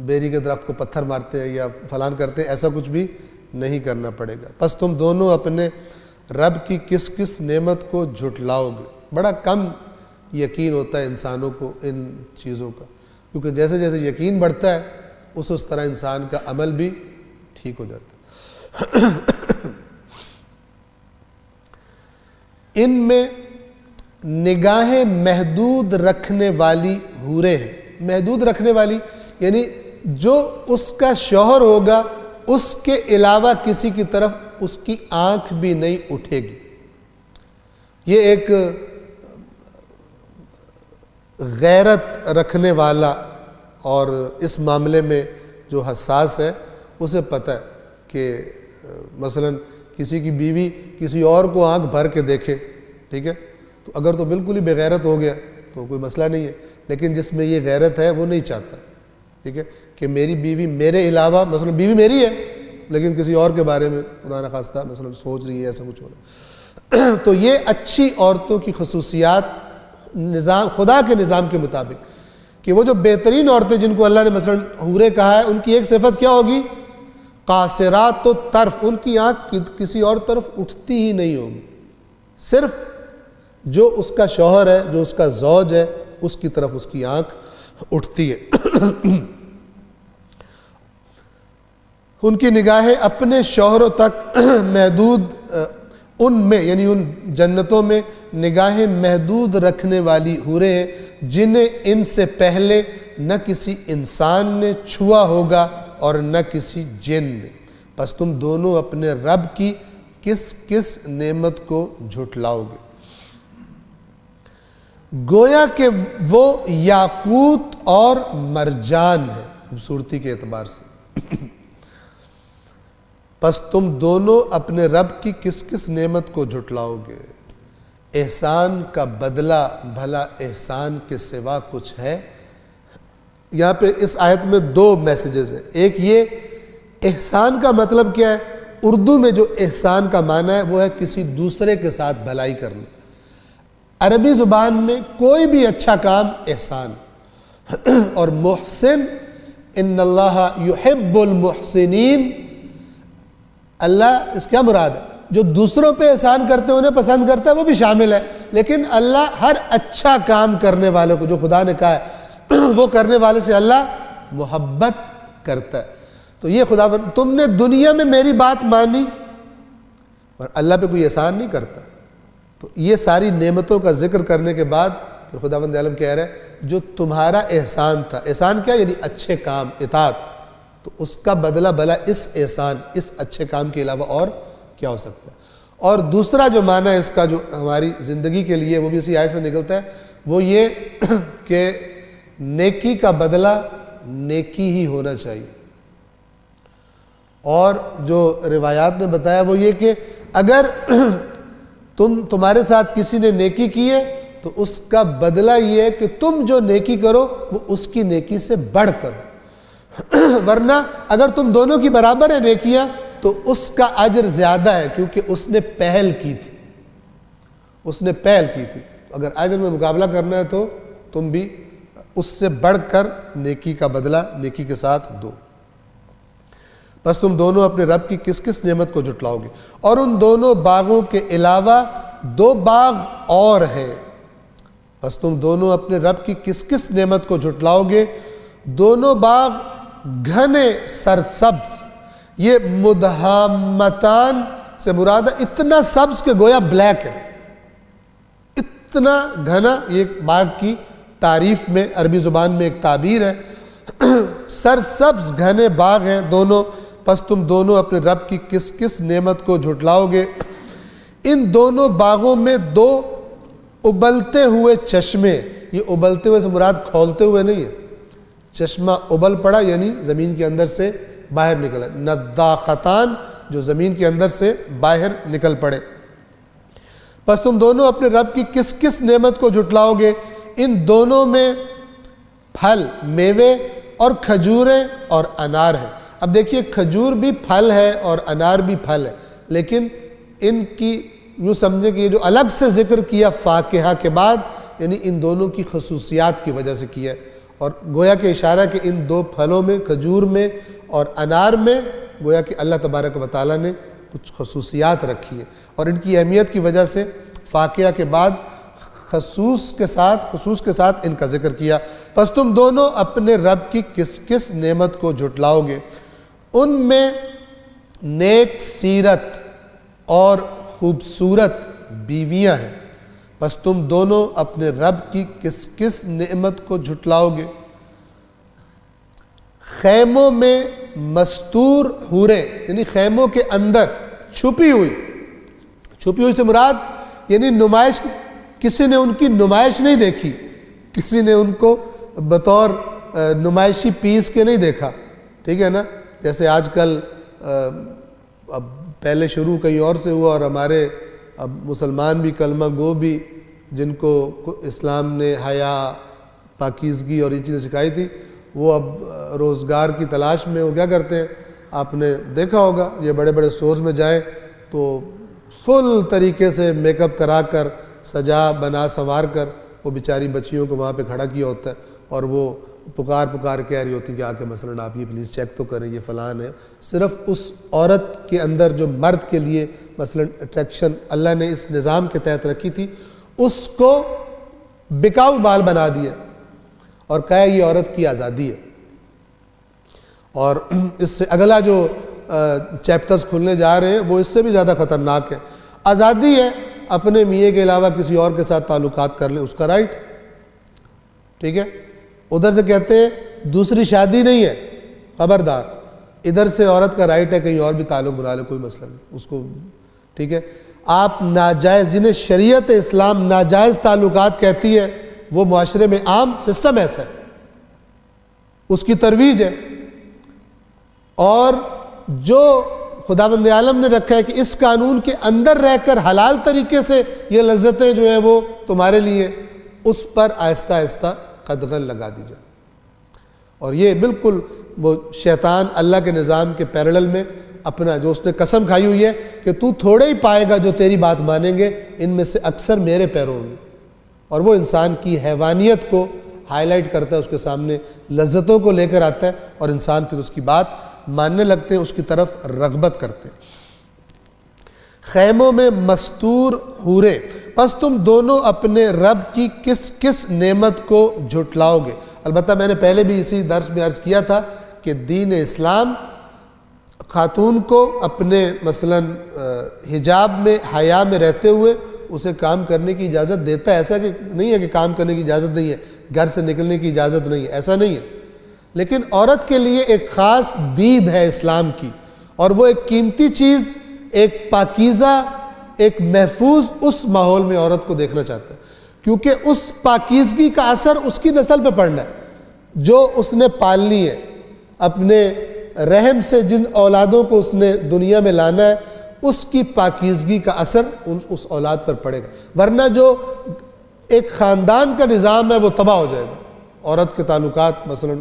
بیری کے درخت کو پتھر مارتے ہیں یا فلان کرتے ہیں, ایسا کچھ بھی نہیں کرنا پڑے گا. بس تم دونوں اپنے رب کی کس کس نعمت کو جھٹلاؤ گے؟ بڑا کم یقین ہوتا ہے انسانوں کو ان چیزوں کا, کیونکہ جیسے جیسے یقین بڑھتا ہے اس طرح انسان کا عمل بھی ٹھیک ہو جاتا ہے. ان میں نگاہیں محدود رکھنے والی حوریں ہیں. محدود رکھنے والی یعنی جو اس کا شوہر ہوگا اس کے علاوہ کسی کی طرف اس کی آنکھ بھی نہیں اٹھے گی. یہ ایک غیرت رکھنے والا اور اس معاملے میں جو حساس ہے اسے پتہ ہے کہ مثلا کسی کی بیوی کسی اور کو آنکھ بھر کے دیکھے, ٹھیک ہے, تو اگر تو بالکل ہی بے غیرت ہو گیا تو کوئی مسئلہ نہیں ہے, لیکن جس میں یہ غیرت ہے وہ نہیں چاہتا, ٹھیک ہے, کہ میری بیوی میرے علاوہ, مثلا بیوی میری ہے لیکن کسی اور کے بارے میں خدا نخواستہ مثلا سوچ رہی ہے, ایسا کچھ ہو رہا ہے. تو یہ اچھی عورتوں کی خصوصیات نظام خدا کے نظام کے مطابق کہ وہ جو بہترین عورتیں جن کو اللہ نے مثلا حوریں کہا ہے, ان کی ایک صفت کیا ہوگی؟ قاصرات الطرف, ان کی آنکھ کسی اور طرف اٹھتی ہی نہیں ہوگی, صرف جو اس کا شوہر ہے, جو اس کا زوج ہے, اس کی طرف اس کی آنکھ اٹھتی ہے. ان کی نگاہیں اپنے شوہروں تک محدود, ان میں یعنی ان جنتوں میں نگاہیں محدود رکھنے والی حوریں ہیں جنہیں ان سے پہلے نہ کسی انسان نے چھوا ہوگا اور نہ کسی جن نے. بس تم دونوں اپنے رب کی کس کس نعمت کو جھٹلاؤ گے؟ گویا کہ وہ یاقوت اور مرجان ہے خوبصورتی کے اعتبار سے, پس تم دونوں اپنے رب کی کس کس نعمت کو جھٹلاؤ گے؟ احسان کا بدلہ بھلا احسان کے سوا کچھ ہے؟ یہاں پہ اس آیت میں دو میسیجز ہیں. ایک یہ احسان کا مطلب کیا ہے. اردو میں جو احسان کا معنی ہے وہ ہے کسی دوسرے کے ساتھ بھلائی کرنا. عربی زبان میں کوئی بھی اچھا کام احسان ہے. اور محسن ان اللہ یحب المحسنین، اللہ اس کیا مراد ہے؟ جو دوسروں پہ احسان کرتے ہیں انہیں پسند کرتا ہے، وہ بھی شامل ہے. لیکن اللہ ہر اچھا کام کرنے والوں کو، جو خدا نے کہا ہے وہ کرنے والے سے اللہ محبت کرتا ہے. تو یہ خدا، تم نے دنیا میں میری بات مانی اور اللہ پہ کوئی احسان نہیں کرتا. تو یہ ساری نعمتوں کا ذکر کرنے کے بعد پھر خداوند عالم کہہ رہا ہے جو تمہارا احسان تھا، احسان کیا یعنی اچھے کام، اطاعت، تو اس کا بدلہ بھلا اس احسان، اس اچھے کام کے علاوہ اور کیا ہو سکتا ہے. اور دوسرا جو معنی ہے اس کا جو ہماری زندگی کے لیے وہ بھی اسی آیت سے نکلتا ہے، وہ یہ کہ نیکی کا بدلہ نیکی ہی ہونا چاہیے. اور جو روایات نے بتایا وہ یہ کہ اگر تمہارے ساتھ کسی نے نیکی کی ہے تو اس کا بدلہ یہ ہے کہ تم جو نیکی کرو وہ اس کی نیکی سے بڑھ کرو. ورنہ اگر تم دونوں کی برابر ہے نیکیاں تو اس کا اجر زیادہ ہے، کیونکہ اس نے پہل کی تھی. اس نے پہل کی تھی. اگر اجر میں مقابلہ کرنا ہے تو تم بھی اس سے بڑھ کر نیکی کا بدلہ نیکی کے ساتھ دو. بس تم دونوں اپنے رب کی کس کس نعمت کو جھٹلاؤ گے؟ اور ان دونوں باغوں کے علاوہ دو باغ اور ہیں. بس تم دونوں اپنے رب کی کس کس نعمت کو جھٹلاؤ گے؟ دونوں باغ گھنے سرسبز. یہ مدہامتان سے مراد ہے اتنا سبز کہ گویا بلیک ہے، اتنا گھنا. یہ باغ کی تعریف میں عربی زبان میں ایک تعبیر ہے. سرسبز گھنے باغ ہیں دونوں. پس تم دونوں اپنے رب کی کس کس نعمت کو جھٹلاؤ گے؟ ان دونوں باغوں میں دو ابلتے ہوئے چشمے. یہ ابلتے ہوئے سے مراد کھولتے ہوئے نہیں ہے. چشمہ ابل پڑا یعنی زمین کے اندر سے باہر نکلا. نضاختان جو زمین کے اندر سے باہر نکل پڑے. پس تم دونوں اپنے رب کی کس کس نعمت کو جھٹلاؤ گے؟ ان دونوں میں پھل، میوے اور کھجوریں اور انار ہیں. اب دیکھیے کھجور بھی پھل ہے اور انار بھی پھل ہے، لیکن ان کی یوں سمجھیں کہ یہ جو الگ سے ذکر کیا فاکہہ کے بعد یعنی ان دونوں کی خصوصیات کی وجہ سے کیا ہے. اور گویا کہ اشارہ کہ ان دو پھلوں میں، کھجور میں اور انار میں، گویا کہ اللہ تبارک و تعالیٰ نے کچھ خصوصیات رکھی ہیں اور ان کی اہمیت کی وجہ سے فاکہہ کے بعد خصوص کے ساتھ ان کا ذکر کیا. پس تم دونوں اپنے رب کی کس کس نعمت کو جھٹلاؤ گے؟ ان میں نیک سیرت اور خوبصورت بیویاں ہیں. پس تم دونوں اپنے رب کی کس کس نعمت کو جھٹلاؤ گے؟ خیموں میں مستور حوریں، یعنی خیموں کے اندر چھپی ہوئی سے مراد یعنی نمائش، کسی نے ان کی نمائش نہیں دیکھی، کسی نے ان کو بطور نمائشی پیس کے نہیں دیکھا. ٹھیک ہے نا؟ جیسے آج کل اب پہلے شروع کہیں اور سے ہوا اور ہمارے اب مسلمان بھی کلمہ گو بھی جن کو اسلام نے حیا، پاکیزگی اور یہ چیزیں سکھائی تھی، وہ اب روزگار کی تلاش میں وہ کیا کرتے ہیں، آپ نے دیکھا ہوگا یہ بڑے بڑے سٹورز میں جائیں تو فل طریقے سے میک اپ کرا کر سجا بنا سنوار کر وہ بیچاری بچیوں کو وہاں پہ کھڑا کیا ہوتا ہے اور وہ پکار کہہ رہی ہوتی کہ آ کے مثلاً آپ یہ پلیز چیک تو کریں، یہ فلان ہے. صرف اس عورت کے اندر جو مرد کے لیے مثلاً اٹریکشن اللہ نے اس نظام کے تحت رکھی تھی اس کو بکاؤ مال بنا دیا اور کہا یہ عورت کی آزادی ہے. اور اس سے اگلا جو چیپٹرز کھلنے جا رہے ہیں وہ اس سے بھی زیادہ خطرناک ہے. آزادی ہے اپنے میاں کے علاوہ کسی اور کے ساتھ تعلقات کر لیں، اس کا رائٹ. ٹھیک ہے؟ ادھر سے کہتے ہیں دوسری شادی نہیں ہے، خبردار. ادھر سے عورت کا رائٹ ہے کہیں اور بھی تعلق بنا لے، کوئی مسئلہ نہیں اس کو. ٹھیک ہے؟ آپ ناجائز، جنہیں شریعت اسلام ناجائز تعلقات کہتی ہے، وہ معاشرے میں عام سسٹم ایسا ہے، اس کی ترویج ہے. اور جو خداوند عالم نے رکھا ہے کہ اس قانون کے اندر رہ کر حلال طریقے سے یہ لذتیں جو ہیں وہ تمہارے لیے، اس پر آہستہ آہستہ قدغن لگا دی جائے۔ اور یہ بالکل وہ شیطان اللہ کے نظام کے پیرلل میں اپنا جو اس نے قسم کھائی ہوئی ہے کہ تو تھوڑے ہی پائے گا جو تیری بات مانیں گے، ان میں سے اکثر میرے پیروں ہوں گے، اور وہ انسان کی حیوانیت کو ہائی لائٹ کرتا ہے، اس کے سامنے لذتوں کو لے کر آتا ہے، اور انسان پھر اس کی بات ماننے لگتے ہیں، اس کی طرف رغبت کرتے ہیں۔ خیموں میں مستور حوریں، پس تم دونوں اپنے رب کی کس کس نعمت کو جھٹلاؤ گے۔ البتہ میں نے پہلے بھی اسی درس میں عرض کیا تھا کہ دین اسلام خاتون کو اپنے مثلا حجاب میں حیا میں رہتے ہوئے اسے کام کرنے کی اجازت دیتا ہے۔ ایسا کہ نہیں ہے کہ کام کرنے کی اجازت نہیں ہے، گھر سے نکلنے کی اجازت نہیں ہے، ایسا نہیں ہے، لیکن عورت کے لیے ایک خاص دید ہے اسلام کی، اور وہ ایک قیمتی چیز، ایک پاکیزہ، ایک محفوظ اس ماحول میں عورت کو دیکھنا چاہتا ہے، کیونکہ اس پاکیزگی کا اثر اس کی نسل پہ پڑنا ہے جو اس نے پالنی ہے، اپنے رحم سے جن اولادوں کو اس نے دنیا میں لانا ہے، اس کی پاکیزگی کا اثر اس اولاد پر پڑے گا، ورنہ جو ایک خاندان کا نظام ہے وہ تباہ ہو جائے گا۔ عورت کے تعلقات مثلا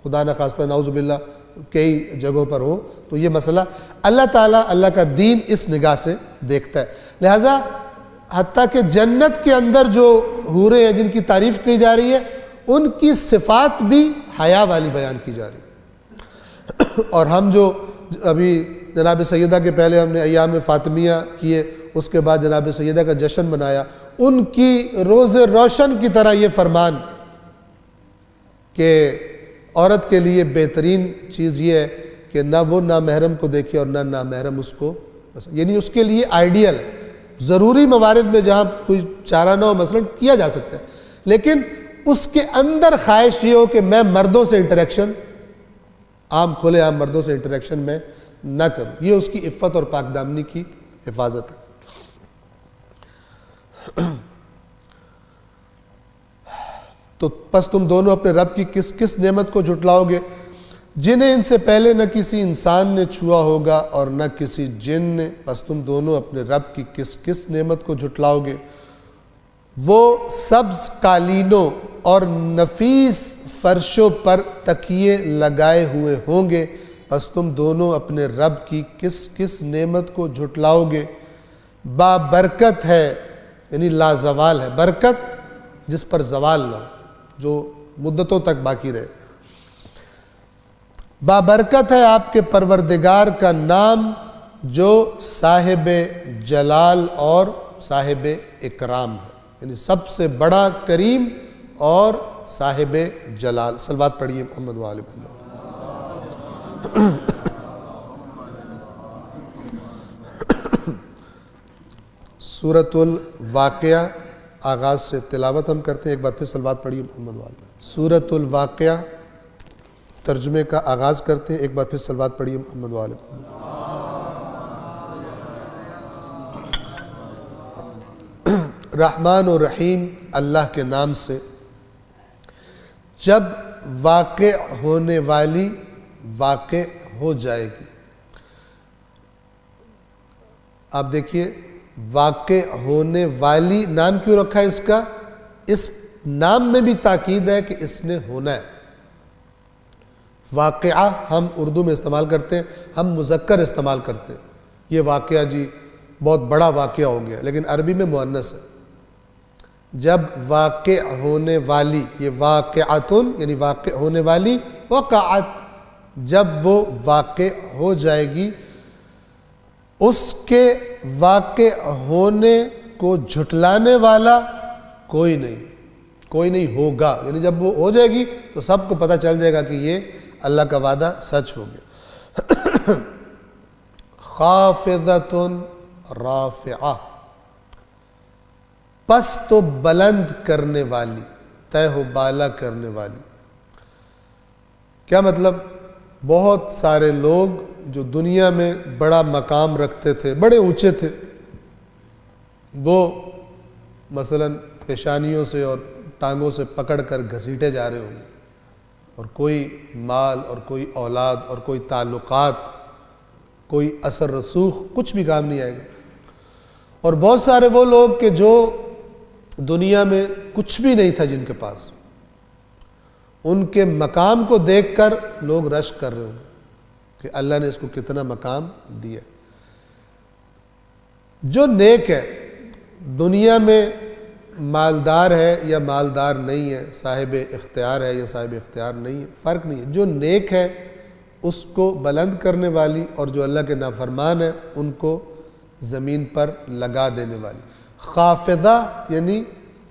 خدا نخواستہ نعوذ باللہ کئی جگہوں پر ہوں تو یہ مسئلہ اللہ تعالیٰ، اللہ کا دین اس نگاہ سے دیکھتا ہے۔ لہٰذا حتیٰ کہ جنت کے اندر جو حوریں ہیں جن کی تعریف کی جا رہی ہے، ان کی صفات بھی حیا والی بیان کی جا رہی ہے۔ اور ہم جو ابھی جناب سیدہ کے پہلے ہم نے ایام فاطمیہ کیے، اس کے بعد جناب سیدہ کا جشن منایا، ان کی روز روشن کی طرح یہ فرمان کہ عورت کے لیے بہترین چیز یہ ہے کہ نہ وہ نامحرم کو دیکھے اور نہ نامحرم اس کو، یعنی اس کے لیے آئیڈیل ہے۔ ضروری موارد میں جہاں کوئی چارہ نہ ہو مثلا کیا جا سکتا ہے، لیکن اس کے اندر خواہش یہ ہو کہ میں مردوں سے انٹریکشن، عام کھلے عام مردوں سے انٹریکشن میں نہ کروں، یہ اس کی عفت اور پاک دامنی کی حفاظت ہے۔ تو پس تم دونوں اپنے رب کی کس کس نعمت کو جھٹلاؤ گے جنہیں ان سے پہلے نہ کسی انسان نے چھوا ہوگا اور نہ کسی جن نے، پس تم دونوں اپنے رب کی کس کس نعمت کو جھٹلاؤ گے۔ وہ سبز قالینوں اور نفیس فرشوں پر تکیے لگائے ہوئے ہوں گے، پس تم دونوں اپنے رب کی کس کس نعمت کو جھٹلاؤ گے۔ بابرکت ہے، یعنی لازوال ہے، برکت جس پر زوال نہ ہو، جو مدتوں تک باقی رہے۔ بابرکت ہے آپ کے پروردگار کا نام جو صاحب جلال اور صاحب اکرام ہے، یعنی سب سے بڑا کریم اور صاحب جلال۔ صلوات پڑھیے محمد وآل محمد۔ سورۃ الواقعہ آغاز سے تلاوت ہم کرتے ہیں، ایک بار پھر صلوات پڑھیے محمد وآل محمد۔ سورۃ الواقعہ ترجمے کا آغاز کرتے ہیں، ایک بار پھر صلوات پڑھیے محمد وآل محمد۔ رحمان و رحیم اللہ کے نام سے، جب واقع ہونے والی واقع ہو جائے گی۔ آپ دیکھیے واقع ہونے والی نام کیوں رکھا ہے اس کا؟ اس نام میں بھی تاکید ہے کہ اس نے ہونا ہے۔ واقعہ ہم اردو میں استعمال کرتے ہیں، ہم مذکر استعمال کرتے ہیں، یہ واقعہ جی بہت بڑا واقعہ ہو گیا، لیکن عربی میں مؤنث ہے۔ جب واقع ہونے والی، یہ واقعاتن یعنی واقع ہونے والی، وقعت جب وہ واقع ہو جائے گی، اس کے واقع ہونے کو جھٹلانے والا کوئی نہیں ہوگا، یعنی جب وہ ہو جائے گی تو سب کو پتہ چل جائے گا کہ یہ اللہ کا وعدہ سچ ہو گیا۔ خافضۃ رافعہ، پس تو بلند کرنے والی، تہ و بالا کرنے والی۔ کیا مطلب؟ بہت سارے لوگ جو دنیا میں بڑا مقام رکھتے تھے، بڑے اونچے تھے، وہ مثلا پیشانیوں سے اور ٹانگوں سے پکڑ کر گھسیٹے جا رہے ہوں گے، اور کوئی مال اور کوئی اولاد اور کوئی تعلقات کوئی اثر رسوخ کچھ بھی کام نہیں آئے گا۔ اور بہت سارے وہ لوگ کہ جو دنیا میں کچھ بھی نہیں تھا جن کے پاس، ان کے مقام کو دیکھ کر لوگ رشک کر رہے ہوں گے کہ اللہ نے اس کو کتنا مقام دیا۔ جو نیک ہے، دنیا میں مالدار ہے یا مالدار نہیں ہے، صاحب اختیار ہے یا صاحب اختیار نہیں ہے، فرق نہیں ہے۔ جو نیک ہے اس کو بلند کرنے والی، اور جو اللہ کے نافرمان ہے ان کو زمین پر لگا دینے والی۔ خافضہ یعنی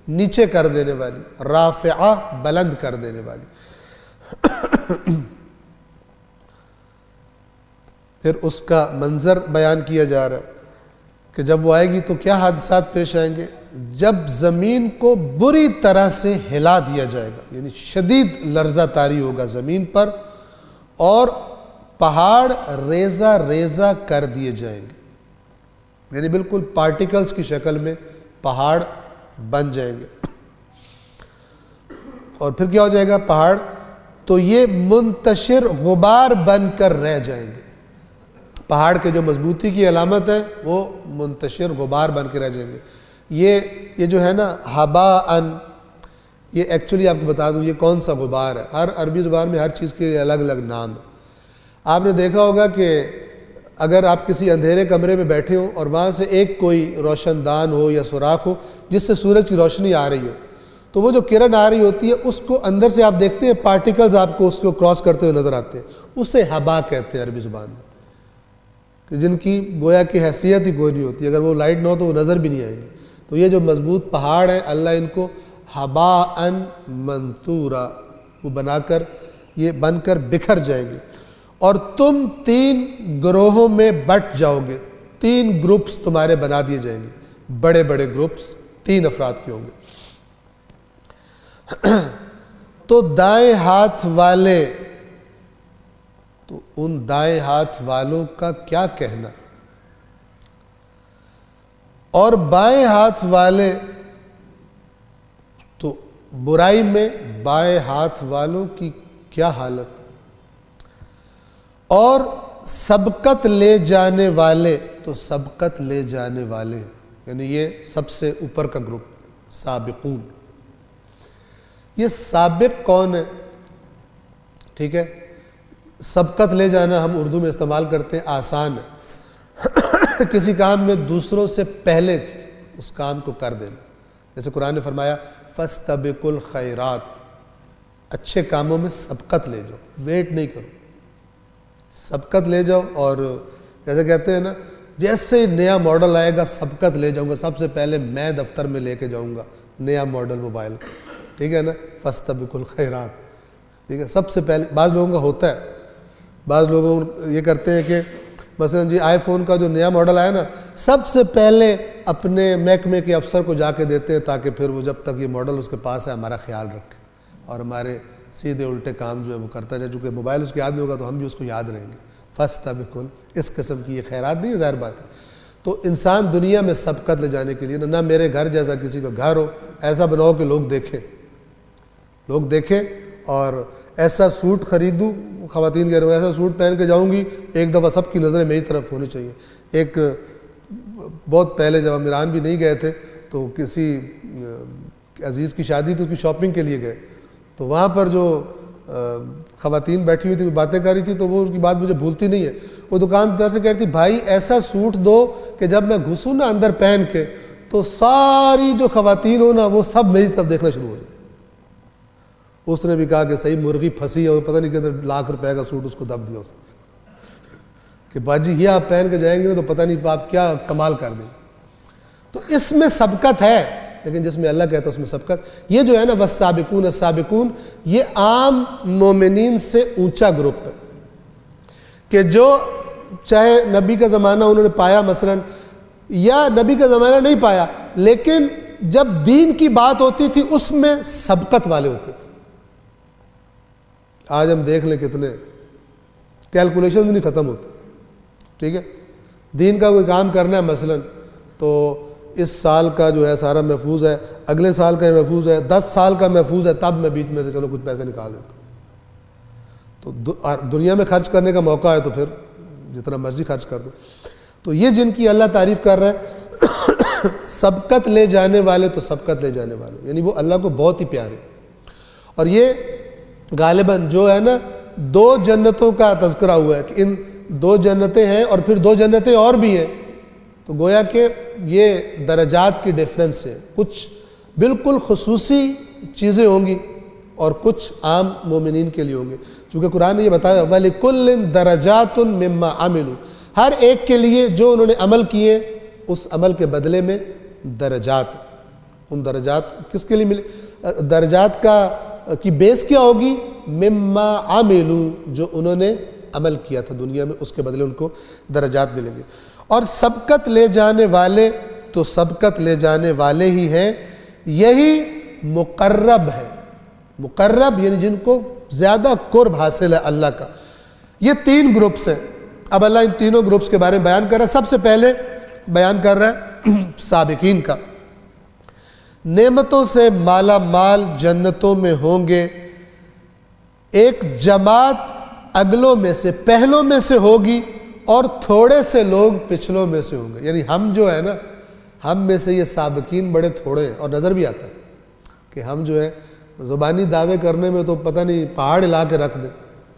نیچے کر دینے والی، رافعہ بلند کر دینے والی۔ پھر اس کا منظر بیان کیا جا رہا ہے کہ جب وہ آئے گی تو کیا حادثات پیش آئیں گے۔ جب زمین کو بری طرح سے ہلا دیا جائے گا، یعنی شدید لرزہ طاری ہوگا زمین پر، اور پہاڑ ریزہ ریزہ کر دیے جائیں گے، یعنی بالکل پارٹیکلز کی شکل میں پہاڑ بن جائیں گے۔ اور پھر کیا ہو جائے گا پہاڑ؟ تو یہ منتشر غبار بن کر رہ جائیں گے۔ پہاڑ کے جو مضبوطی کی علامت ہے وہ منتشر غبار بن کے رہ جائیں گے۔ یہ جو ہے نا ہباءً، یہ ایکچولی آپ کو بتا دوں یہ کون سا غبار ہے۔ ہر عربی زبان میں ہر چیز کے لیے الگ الگ نام ہے۔ آپ نے دیکھا ہوگا کہ اگر آپ کسی اندھیرے کمرے میں بیٹھے ہوں اور وہاں سے ایک کوئی روشن دان ہو یا سوراخ ہو جس سے سورج کی روشنی آ رہی ہو، تو وہ جو کرن آ رہی ہوتی ہے اس کو اندر سے آپ دیکھتے ہیں پارٹیکلز آپ کو اس کو کراس کرتے ہوئے نظر آتے ہیں، اسے ہبا کہتے ہیں عربی زبان میں، کہ جن کی گویا کی حیثیت ہی کوئی نہیں ہوتی، اگر وہ لائٹ نہ ہو تو وہ نظر بھی نہیں آئیں گی۔ تو یہ جو مضبوط پہاڑ ہیں اللہ ان کو ہباءً منثورا وہ بنا کر، یہ بن کر بکھر جائیں گے، اور تم 3 گروہوں میں بٹ جاؤ گے۔ 3 گروپس تمہارے بنا دیے جائیں گے، بڑے بڑے گروپس 3 افراد کے ہوں گے۔ تو دائیں ہاتھ والے، تو ان دائیں ہاتھ والوں کا کیا کہنا، اور بائیں ہاتھ والے، تو برائی میں بائیں ہاتھ والوں کی کیا حالت، اور سبقت لے جانے والے، تو سبقت لے جانے والے یعنی یہ سب سے اوپر کا گروپ سابقون۔ یہ سابق کون ہے؟ ٹھیک ہے، سبقت لے جانا ہم اردو میں استعمال کرتے ہیں، آسان ہے کسی کام میں دوسروں سے پہلے اس کام کو کر دینا، جیسے قرآن نے فرمایا فاستبقوا الخیرات، اچھے کاموں میں سبقت لے جاؤ، ویٹ نہیں کرو، سبقت لے جاؤ۔ اور جیسے کہتے ہیں نا، جیسے نیا ماڈل آئے گا سبقت لے جاؤں گا، سب سے پہلے میں دفتر میں لے کے جاؤں گا نیا ماڈل موبائل، ٹھیک ہے نا، فاستبقوا الخیرات، ٹھیک ہے، سب سے پہلے۔ بعض لوگوں کا ہوتا ہے، بعض لوگوں یہ کرتے ہیں کہ مثلا جی آئی فون کا جو نیا ماڈل آیا نا، سب سے پہلے اپنے محکمے کے افسر کو جا کے دیتے ہیں تاکہ پھر وہ جب تک یہ ماڈل اس کے پاس ہے ہمارا خیال رکھے اور ہمارے سیدھے الٹے کام جو ہے وہ کرتا رہے، چونکہ موبائل اس کو یاد نہیں ہوگا تو ہم بھی اس کو یاد رہیں گے۔ فاستبقوا، اس قسم کی یہ خیرات نہیں ہے، ظاہر بات ہے۔ تو انسان دنیا میں سبقت لے جانے کے لیے نہ میرے گھر جیسا کسی کا گھر ہو، ایسا بناؤ کہ لوگ دیکھیں، اور ایسا سوٹ خریدوں، خواتین کہہ رہے ہیں ایسا سوٹ پہن کے جاؤں گی ایک دفعہ سب کی نظریں میری طرف ہونی چاہیے۔ ایک بہت پہلے جب ہم ایران بھی نہیں گئے تھے تو کسی عزیز کی شادی تو اس کی شاپنگ کے لیے گئے، تو وہاں پر جو خواتین بیٹھی ہوئی تھی باتیں کر رہی تھی، تو وہ اس کی بات مجھے بھولتی نہیں ہے۔ وہ دکاندار سے کہہ رہی تھی بھائی ایسا سوٹ دو کہ جب میں گھسوں نا اندر پہن کے تو ساری جو خواتین ہو نا وہ سب میری طرف دیکھنا شروع ہو جائے۔ اس نے بھی کہا کہ صحیح مرغی پھنسی ہے اور پتہ نہیں کتنے لاکھ روپے کا سوٹ اس کو دب دیا اس نے کہ باجی یہ آپ پہن کے جائیں گے نا تو پتہ نہیں آپ کیا کمال کر دیں۔ تو اس میں سبقت ہے، لیکن جس میں اللہ کہتا ہے اس میں سبقت۔ یہ جو ہے نا والسابقون السابقون، یہ عام مومنین سے اونچا گروپ ہے کہ جو چاہے نبی کا زمانہ انہوں نے پایا مثلا یا نبی کا زمانہ نہیں پایا، لیکن جب دین کی بات ہوتی تھی اس میں سبقت والے ہوتے تھے۔ آج ہم دیکھ لیں کتنے کیلکولیشن نہیں ختم ہوتے، ٹھیک ہے، دین کا کوئی کام کرنا ہے مثلا تو اس سال کا جو ہے سارا محفوظ ہے، اگلے سال کا محفوظ ہے، 10 سال کا محفوظ ہے، تب میں بیچ میں سے چلو کچھ پیسے نکال دیتا ہوں۔ تو دنیا میں خرچ کرنے کا موقع ہے تو پھر جتنا مرضی خرچ کر دو. تو یہ جن کی اللہ تعریف کر رہا ہے سبقت لے جانے والے تو سبقت لے جانے والے، یعنی وہ اللہ کو بہت ہی پیارے. اور یہ غالباً جو ہے نا 2 جنتوں کا تذکرہ ہوا ہے کہ ان 2 جنتیں ہیں اور پھر 2 جنتیں اور بھی ہیں. تو گویا کہ یہ درجات کی ڈیفرنس ہے، کچھ بالکل خصوصی چیزیں ہوں گی اور کچھ عام مومنین کے لیے ہوں گے. چونکہ قرآن نے یہ بتایا وَلِكُلٍ دَرَجَاتٌ مِّمَّا عَمِلُوا، ہر ایک کے لیے جو انہوں نے عمل کیے اس عمل کے بدلے میں درجات. ان درجات کس کے لیے ملے؟ درجات کی بیس کیا ہوگی؟ مِّمَّا عَمِلُوا، جو انہوں نے عمل کیا تھا دنیا میں اس کے بدلے ان کو درجات ملیں گے. اور سبقت لے جانے والے تو سبقت لے جانے والے ہی ہیں، یہی مقرب ہے. مقرب یعنی جن کو زیادہ قرب حاصل ہے اللہ کا. یہ 3 گروپس ہیں. اب اللہ ان تینوں گروپس کے بارے میں بیان کر رہا ہے. سب سے پہلے بیان کر رہا ہے سابقین کا. نعمتوں سے مالا مال جنتوں میں ہوں گے، ایک جماعت اگلوں میں سے پہلوں میں سے ہوگی اور تھوڑے سے لوگ پچھلوں میں سے ہوں گے. یعنی ہم جو ہے نا، ہم میں سے یہ سابقین بڑے تھوڑے ہیں. اور نظر بھی آتا ہے کہ ہم جو ہے زبانی دعوے کرنے میں تو پتہ نہیں پہاڑ ہلا کے رکھ دیں،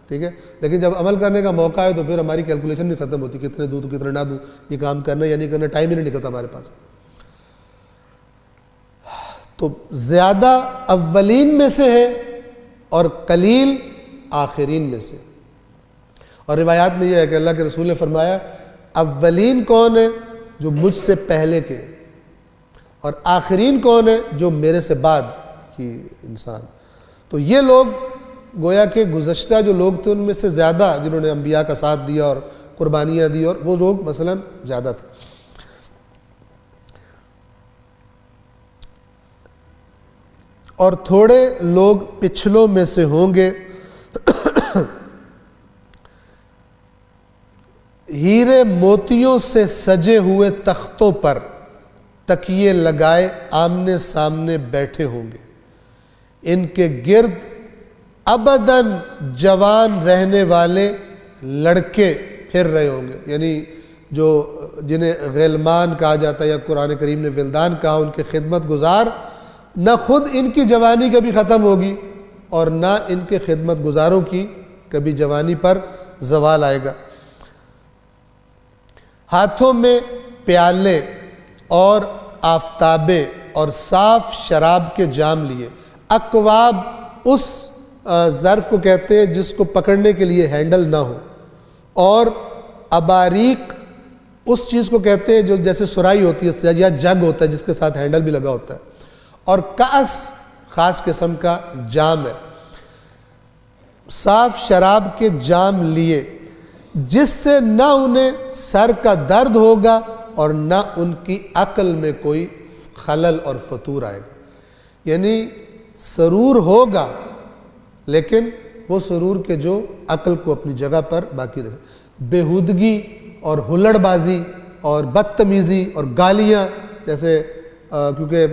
ٹھیک ہے، لیکن جب عمل کرنے کا موقع ہے تو پھر ہماری کیلکولیشن نہیں ختم ہوتی، کتنے دوں تو کتنے نہ دوں، یہ کام کرنا یا نہیں کرنا، ٹائم ہی نہیں نکلتا ہمارے پاس. تو زیادہ اولین میں سے ہے اور قلیل آخرین میں سے. اور روایات میں یہ ہے کہ اللہ کے رسول نے فرمایا اولین کون ہے؟ جو مجھ سے پہلے کے، اور آخرین کون ہے؟ جو میرے سے بعد کی انسان. تو یہ لوگ گویا کہ گزشتہ جو لوگ تھے ان میں سے زیادہ جنہوں نے انبیاء کا ساتھ دیا اور قربانیاں دی، اور وہ لوگ مثلا زیادہ تھے. اور تھوڑے لوگ پچھلوں میں سے ہوں گے. ہیرے موتیوں سے سجے ہوئے تختوں پر تکیے لگائے آمنے سامنے بیٹھے ہوں گے، ان کے گرد ابداً جوان رہنے والے لڑکے پھر رہے ہوں گے. یعنی جو جنہیں غلمان کہا جاتا ہے یا قرآن کریم نے ولدان کہا، ان کے خدمت گزار، نہ خود ان کی جوانی کبھی ختم ہوگی اور نہ ان کے خدمت گزاروں کی کبھی جوانی پر زوال آئے گا. ہاتھوں میں پیالے اور آفتابے اور صاف شراب کے جام لیے. اکواب اس ظرف کو کہتے ہیں جس کو پکڑنے کے لیے ہینڈل نہ ہو، اور اباریق اس چیز کو کہتے ہیں جو جیسے سرائی ہوتی ہے یا جگ ہوتا ہے جس کے ساتھ ہینڈل بھی لگا ہوتا ہے. اور کاس خاص قسم کا جام ہے. صاف شراب کے جام لیے جس سے نہ انہیں سر کا درد ہوگا اور نہ ان کی عقل میں کوئی خلل اور فطور آئے گا. یعنی سرور ہوگا لیکن وہ سرور کے جو عقل کو اپنی جگہ پر باقی رہے. بےہودگی اور ہلڑ بازی اور بدتمیزی اور گالیاں جیسے کیونکہ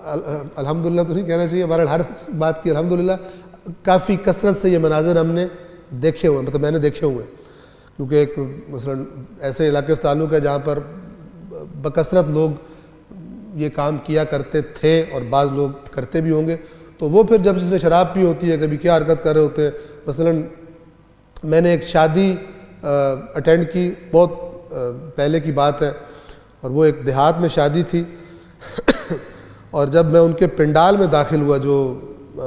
الحمدللہ تو نہیں کہنا چاہیے، بہرحال ہر بات کی الحمدللہ کافی کثرت سے یہ مناظر ہم نے دیکھے ہوئے، مطلب میں نے دیکھے ہوئے، کیونکہ ایک مثلا ایسے علاقے سے تعلق ہے جہاں پر بکثرت لوگ یہ کام کیا کرتے تھے اور بعض لوگ کرتے بھی ہوں گے. تو وہ پھر جب جس نے شراب پی ہوتی ہے کبھی کیا حرکت کر رہے ہوتے ہیں. مثلا میں نے ایک شادی اٹینڈ کی، بہت پہلے کی بات ہے، اور وہ ایک دیہات میں شادی تھی. اور جب میں ان کے پنڈال میں داخل ہوا جو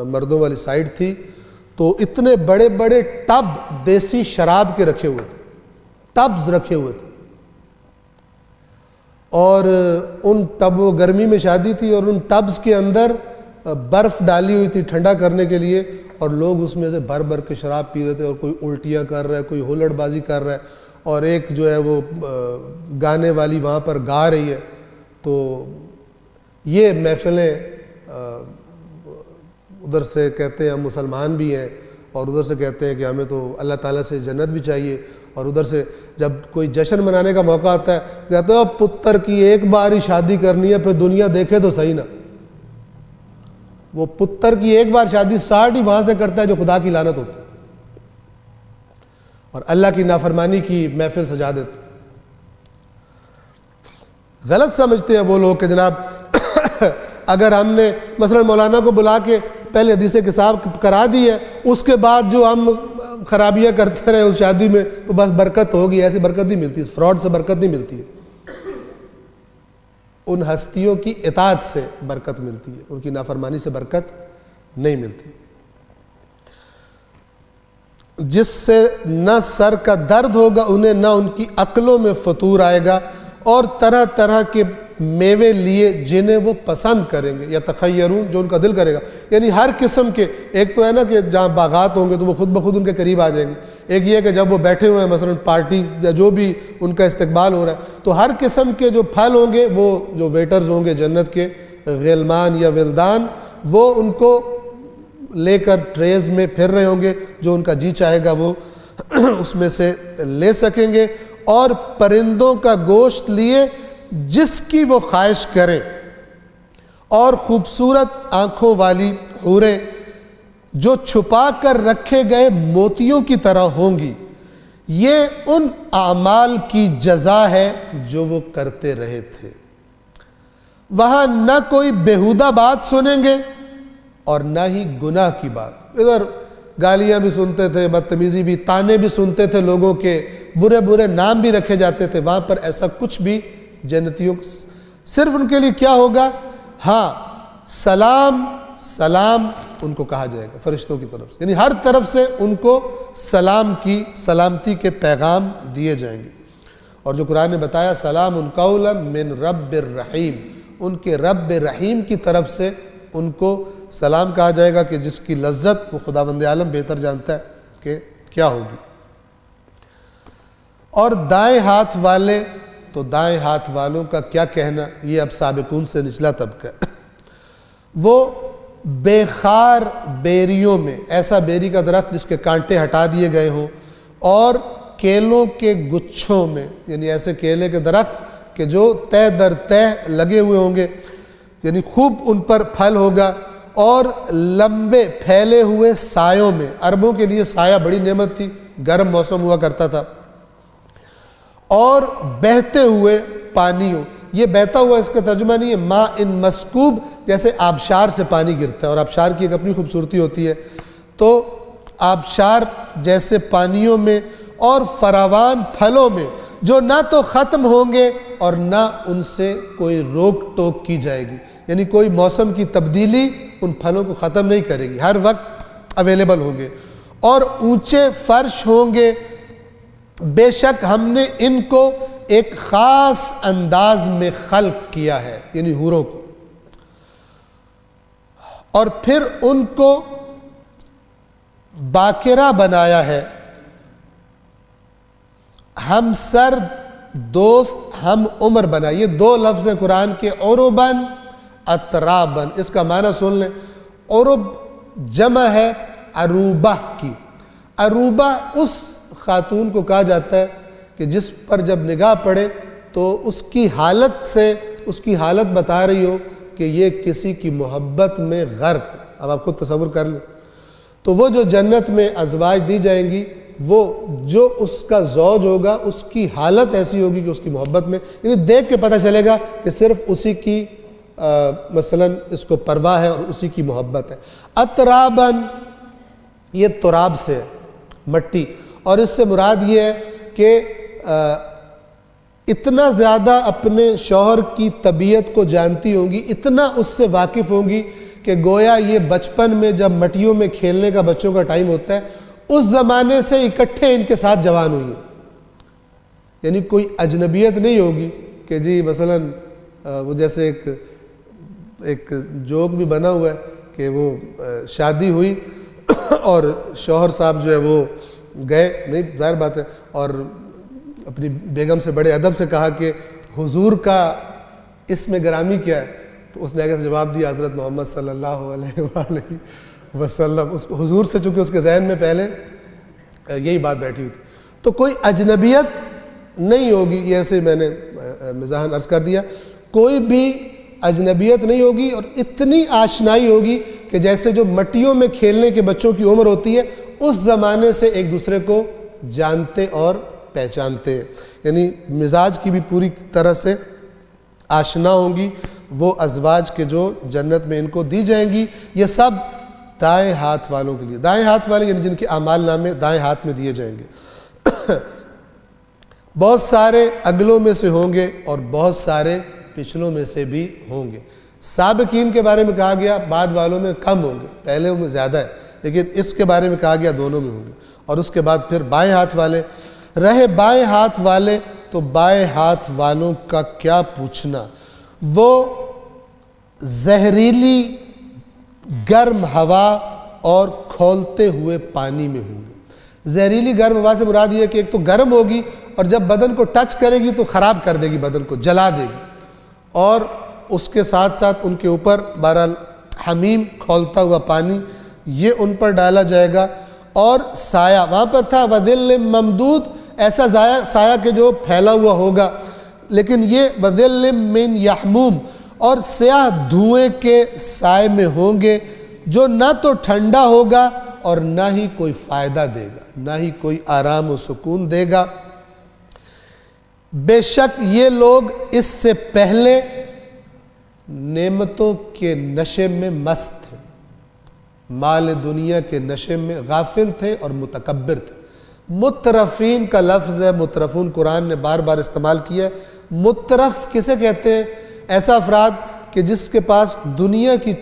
مردوں والی سائڈ تھی، تو اتنے بڑے بڑے ٹب دیسی شراب کے رکھے ہوئے تھے، ٹبز رکھے ہوئے تھے. اور ان ٹبوں، گرمی میں شادی تھی اور ان ٹبز کے اندر برف ڈالی ہوئی تھی ٹھنڈا کرنے کے لیے، اور لوگ اس میں سے بھر بھر کے شراب پی رہے تھے، اور کوئی الٹیاں کر رہا ہے، کوئی ہلڑ بازی کر رہا ہے، اور ایک جو ہے وہ گانے والی وہاں پر گا رہی ہے. تو یہ محفلیں ادھر سے کہتے ہیں ہم مسلمان بھی ہیں، اور ادھر سے کہتے ہیں کہ ہمیں تو اللہ تعالیٰ سے جنت بھی چاہیے، اور ادھر سے جب کوئی جشن منانے کا موقع آتا ہے کہتے ہیں پتر کی ایک بار ہی شادی کرنی ہے، پھر دنیا دیکھے تو صحیح نا. وہ پتر کی ایک بار شادی سٹارٹ ہی وہاں سے کرتا ہے جو خدا کی لعنت ہوتی ہے. اور اللہ کی نافرمانی کی محفل سجا دیتے. غلط سمجھتے ہیں وہ لوگ کہ جناب اگر ہم نے مثلا مولانا کو بلا کے پہلے حدیث کتاب کرا دی ہے، اس کے بعد جو ہم خرابیاں کرتے رہے اس شادی میں تو بس برکت ہوگی. ایسی برکت نہیں ملتی، فراڈ سے برکت نہیں ملتی ہے. ان ہستیوں کی اطاعت سے برکت ملتی ہے، ان کی نافرمانی سے برکت نہیں ملتی. جس سے نہ سر کا درد ہوگا انہیں، نہ ان کی عقلوں میں فطور آئے گا، اور طرح طرح کے میوے لیے جنہیں وہ پسند کریں گے. یا تخیرون، جو ان کا دل کرے گا. یعنی ہر قسم کے، ایک تو ہے نا کہ جہاں باغات ہوں گے تو وہ خود بخود ان کے قریب آ جائیں گے. ایک یہ کہ جب وہ بیٹھے ہوئے ہیں مثلا پارٹی یا جو بھی ان کا استقبال ہو رہا ہے تو ہر قسم کے جو پھل ہوں گے، وہ جو ویٹرز ہوں گے جنت کے غلمان یا ولدان، وہ ان کو لے کر ٹریز میں پھر رہے ہوں گے. جو ان کا جی چاہے گا وہ اس میں سے لے سکیں گے. اور پرندوں کا گوشت لیے جس کی وہ خواہش کریں، اور خوبصورت آنکھوں والی حوریں جو چھپا کر رکھے گئے موتیوں کی طرح ہوں گی. یہ ان اعمال کی جزا ہے جو وہ کرتے رہے تھے. وہاں نہ کوئی بیہودہ بات سنیں گے اور نہ ہی گناہ کی بات. ادھر گالیاں بھی سنتے تھے، بدتمیزی بھی، تانے بھی سنتے تھے لوگوں کے، برے برے نام بھی رکھے جاتے تھے. وہاں پر ایسا کچھ بھی جنتیوں صرف ان کے لیے کیا ہوگا؟ ہاں، سلام سلام ان کو کہا جائے گا فرشتوں کی طرف سے. یعنی ہر طرف سے ان کو سلامتی کے پیغام دیے جائیں گے. اور جو قرآن نے بتایا سلام قولا من رب الرحیم، ان کے رب رحیم کی طرف سے ان کو سلام کہا جائے گا کہ جس کی لذت وہ خداوند عالم بہتر جانتا ہے کہ کیا ہوگی. اور دائیں ہاتھ والے، تو دائیں ہاتھ والوں کا کیا کہنا، یہ اب سابقون سے نچلا طبقہ ہے. وہ بے خار بیریوں میں، ایسا بیری کا درخت جس کے کانٹے ہٹا دیے گئے ہوں، اور کیلوں کے گچھوں میں، یعنی ایسے کیلے کے درخت کہ جو تہ در تہ لگے ہوئے ہوں گے، یعنی خوب ان پر پھل ہوگا. اور لمبے پھیلے ہوئے سایوں میں، عربوں کے لیے سایہ بڑی نعمت تھی، گرم موسم ہوا کرتا تھا. اور بہتے ہوئے پانیوں، یہ بہتا ہوا اس کا ترجمہ نہیں ہے ماء ان مسکوب، جیسے آبشار سے پانی گرتا ہے، اور آبشار کی ایک اپنی خوبصورتی ہوتی ہے. تو آبشار جیسے پانیوں میں، اور فراوان پھلوں میں جو نہ تو ختم ہوں گے اور نہ ان سے کوئی روک ٹوک کی جائے گی. یعنی کوئی موسم کی تبدیلی ان پھلوں کو ختم نہیں کرے گی، ہر وقت اویلیبل ہوں گے. اور اونچے فرش ہوں گے، بے شک ہم نے ان کو ایک خاص انداز میں خلق کیا ہے، یعنی حوروں کو. اور پھر ان کو باقرہ بنایا ہے، ہم سر دوست ہم عمر بنا. یہ دو لفظ ہیں قرآن کے، عرباً اتراباً. اس کا معنی سن لیں. عرب جمع ہے عروبہ کی. عروبہ اس خاتون کو کہا جاتا ہے کہ جس پر جب نگاہ پڑے تو اس کی حالت سے، اس کی حالت بتا رہی ہو کہ یہ کسی کی محبت میں غرق. اب آپ خود تصور کر لیں. تو وہ جو جنت میں ازواج دی جائیں گی، وہ جو اس کا زوج ہوگا اس کی حالت ایسی ہوگی کہ اس کی محبت میں، یعنی دیکھ کے پتہ چلے گا کہ صرف اسی کی مثلا اس کو پرواہ ہے اور اسی کی محبت ہے. اتراباً، یہ تراب سے ہے، مٹی. اور اس سے مراد یہ ہے کہ اتنا زیادہ اپنے شوہر کی طبیعت کو جانتی ہوں گی، اتنا اس سے واقف ہوں گی کہ گویا یہ بچپن میں جب مٹیوں میں کھیلنے کا بچوں کا ٹائم ہوتا ہے، اس زمانے سے اکٹھے ان کے ساتھ جوان ہوئی ہیں. یعنی کوئی اجنبیت نہیں ہوگی کہ جی مثلا وہ جیسے ایک جوک بھی بنا ہوا ہے کہ وہ شادی ہوئی اور شوہر صاحب جو ہے وہ گئے، نہیں ظاہر بات ہے، اور اپنی بیگم سے بڑے ادب سے کہا کہ حضور کا اسم گرامی کیا ہے؟ تو اس نے آگے سے جواب دیا حضرت محمد صلی اللہ علیہ وآلہ وسلم. اس حضور سے چونکہ اس کے ذہن میں پہلے یہی بات بیٹھی ہوئی تھی. تو کوئی اجنبیت نہیں ہوگی، یہ ایسے میں نے مزاحاً عرض کر دیا، کوئی بھی اجنبیت نہیں ہوگی، اور اتنی آشنائی ہوگی کہ جیسے جو مٹیوں میں کھیلنے کے بچوں کی عمر ہوتی ہے اس زمانے سے ایک دوسرے کو جانتے اور پہچانتے ہیں، یعنی مزاج کی بھی پوری طرح سے آشنا ہوں گی وہ ازواج کے جو جنت میں ان کو دی جائیں گی۔ یہ سب دائیں ہاتھ والوں کے لیے، دائیں ہاتھ والے یعنی جن کے اعمال نامے دائیں ہاتھ میں دیے جائیں گے۔ بہت سارے اگلوں میں سے ہوں گے اور بہت سارے پچھلوں میں سے بھی ہوں گے۔ سابقین کے بارے میں کہا گیا بعد والوں میں کم ہوں گے، پہلے میں زیادہ ہے، لیکن اس کے بارے میں کہا گیا دونوں میں ہوں گے۔ اور اس کے بعد پھر بائیں ہاتھ والے رہے، بائیں ہاتھ والے تو بائیں ہاتھ والوں کا کیا پوچھنا، وہ زہریلی گرم ہوا اور کھولتے ہوئے پانی میں ہوں گے۔ زہریلی گرم ہوا سے مراد یہ ہے کہ ایک تو گرم ہوگی اور جب بدن کو ٹچ کرے گی تو خراب کر دے گی، بدن کو جلا دے گی، اور اس کے ساتھ ساتھ ان کے اوپر بہرحال حمیم کھولتا ہوا پانی یہ ان پر ڈالا جائے گا۔ اور سایہ وہاں پر تھا وَذِلٍّ ممدود، ایسا سایہ کہ جو پھیلا ہوا ہوگا، لیکن یہ وَذِلٍّ مِّن یحموم، اور سیاہ دھوئیں کے سائے میں ہوں گے جو نہ تو ٹھنڈا ہوگا اور نہ ہی کوئی فائدہ دے گا، نہ ہی کوئی آرام و سکون دے گا۔ بے شک یہ لوگ اس سے پہلے نعمتوں کے نشے میں مست تھے، مال دنیا کے نشے میں غافل تھے اور متکبر تھے۔ مترفین کا لفظ ہے، مترفون قرآن نے بار بار استعمال کیا ہے۔ مترف کسے کہتے ہیں؟ ایسا افراد کہ جس کے پاس دنیا کی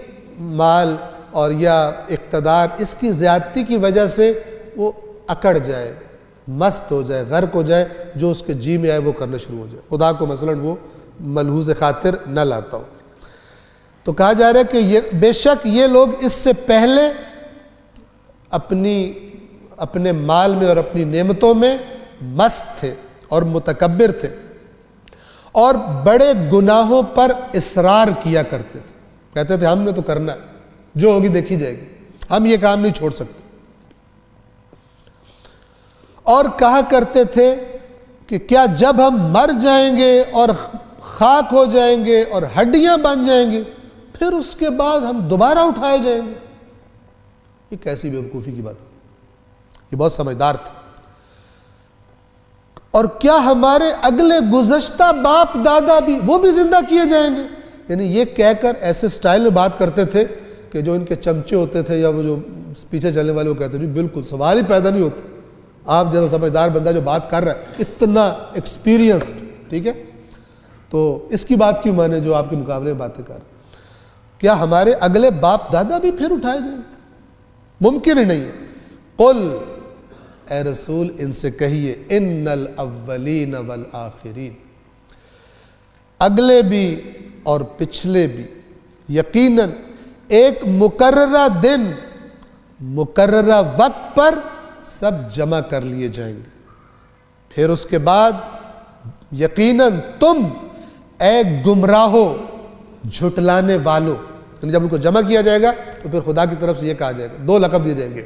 مال اور یا اقتدار اس کی زیادتی کی وجہ سے وہ اکڑ جائے، مست ہو جائے، غرق ہو جائے، جو اس کے جی میں آئے وہ کرنا شروع ہو جائے، خدا کو مثلا وہ ملحوظ خاطر نہ لاتا ہو۔ تو کہا جا رہا ہے کہ بے شک یہ لوگ اس سے پہلے اپنے مال میں اور اپنی نعمتوں میں مست تھے اور متکبر تھے اور بڑے گناہوں پر اصرار کیا کرتے تھے، کہتے تھے ہم نے تو کرنا ہے، جو ہوگی دیکھی جائے گی، ہم یہ کام نہیں چھوڑ سکتے۔ اور کہا کرتے تھے کہ کیا جب ہم مر جائیں گے اور خاک ہو جائیں گے اور ہڈیاں بن جائیں گے پھر اس کے بعد ہم دوبارہ اٹھائے جائیں گے؟ یہ کیسی بیوقوفی کی بات ہے، یہ بہت سمجھدار تھے۔ اور کیا ہمارے اگلے گزشتہ باپ دادا بھی وہ بھی زندہ کیے جائیں گے؟ یعنی یہ کہہ کر ایسے سٹائل میں بات کرتے تھے کہ جو ان کے چمچے ہوتے تھے یا وہ جو پیچھے چلنے والے وہ کہتے تھے بالکل سوال ہی پیدا نہیں ہوتا، آپ جیسا سمجھدار بندہ جو بات کر رہا ہے اتنا ایکسپیرینسڈ، ٹھیک ہے، تو اس کی بات کیوں مانے جو آپ کے مقابلے میں باتیں کر رہے ہیں؟ کیا ہمارے اگلے باپ دادا بھی پھر اٹھائے جائیں گے؟ ممکن ہی نہیں ہے۔ قل، اے رسول ان سے کہیے، ان الاولین والآخرین، اگلے بھی اور پچھلے بھی یقیناً ایک مقررہ دن مقررہ وقت پر سب جمع کر لیے جائیں گے، پھر اس کے بعد یقیناً تم اے گمراہو جھٹلانے والو، یعنی جب ان کو جمع کیا جائے گا تو پھر خدا کی طرف سے یہ کہا جائے گا، دو لقب دیے جائیں گے،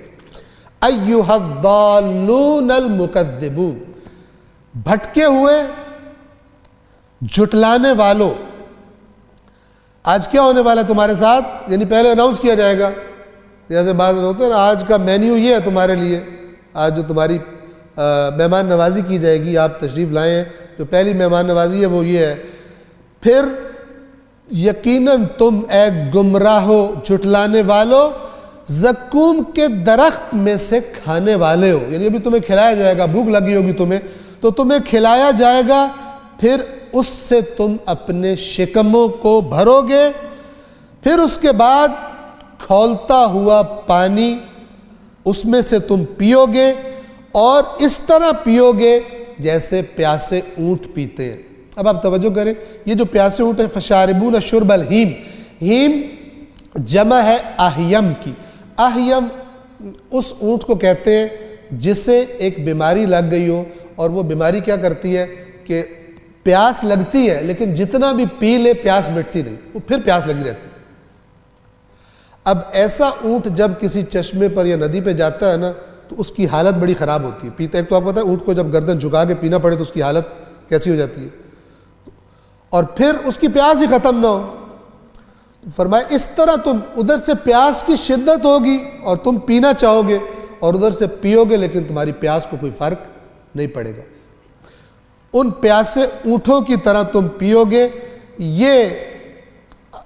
ایھا الضالون المکذبون، بھٹکے ہوئے جھٹلانے والو۔ آج کیا ہونے والا ہے تمہارے ساتھ؟ یعنی پہلے اناؤنس کیا جائے گا، جیسے بعض ہوتے ہیں نا آج کا مینیو یہ ہے تمہارے لیے، آج جو تمہاری مہمان نوازی کی جائے گی، آپ تشریف لائے ہیں، جو پہلی مہمان نوازی ہے وہ یہ ہے، پھر یقیناً تم اے گمراہو جھٹلانے والو زقوم کے درخت میں سے کھانے والے ہو، یعنی ابھی تمہیں کھلایا جائے گا، بھوک لگی ہوگی تمہیں تو تمہیں کھلایا جائے گا، پھر اس سے تم اپنے شکموں کو بھرو گے، پھر اس کے بعد کھولتا ہوا پانی اس میں سے تم پیو گے، اور اس طرح پیو گے جیسے پیاسے اونٹ پیتے ہیں۔ اب آپ توجہ کریں، یہ جو پیاسے اونٹ ہیں، فشاربون شرب الہیم، ہیم جمع ہے اہیم کی، اہیم اس اونٹ کو کہتے ہیں جسے ایک بیماری لگ گئی ہو، اور وہ بیماری کیا کرتی ہے کہ پیاس لگتی ہے لیکن جتنا بھی پی لے پیاس مٹتی نہیں، وہ پھر پیاس لگی رہتی ہے۔ اب ایسا اونٹ جب کسی چشمے پر یا ندی پہ جاتا ہے نا تو اس کی حالت بڑی خراب ہوتی ہے، پیتا ایک تو آپ کو پتہ ہے اونٹ کو جب گردن جھکا کے پینا پڑے تو اس کی حالت کیسی ہو جاتی ہے، اور پھر اس کی پیاس ہی ختم نہ ہو۔ فرمایا اس طرح تم ادھر سے پیاس کی شدت ہوگی اور تم پینا چاہو گے، اور ادھر سے پیو گے لیکن تمہاری پیاس کو کوئی فرق نہیں پڑے گا۔ ان پیاسے اونٹوں کی طرح تم پیو گے، یہ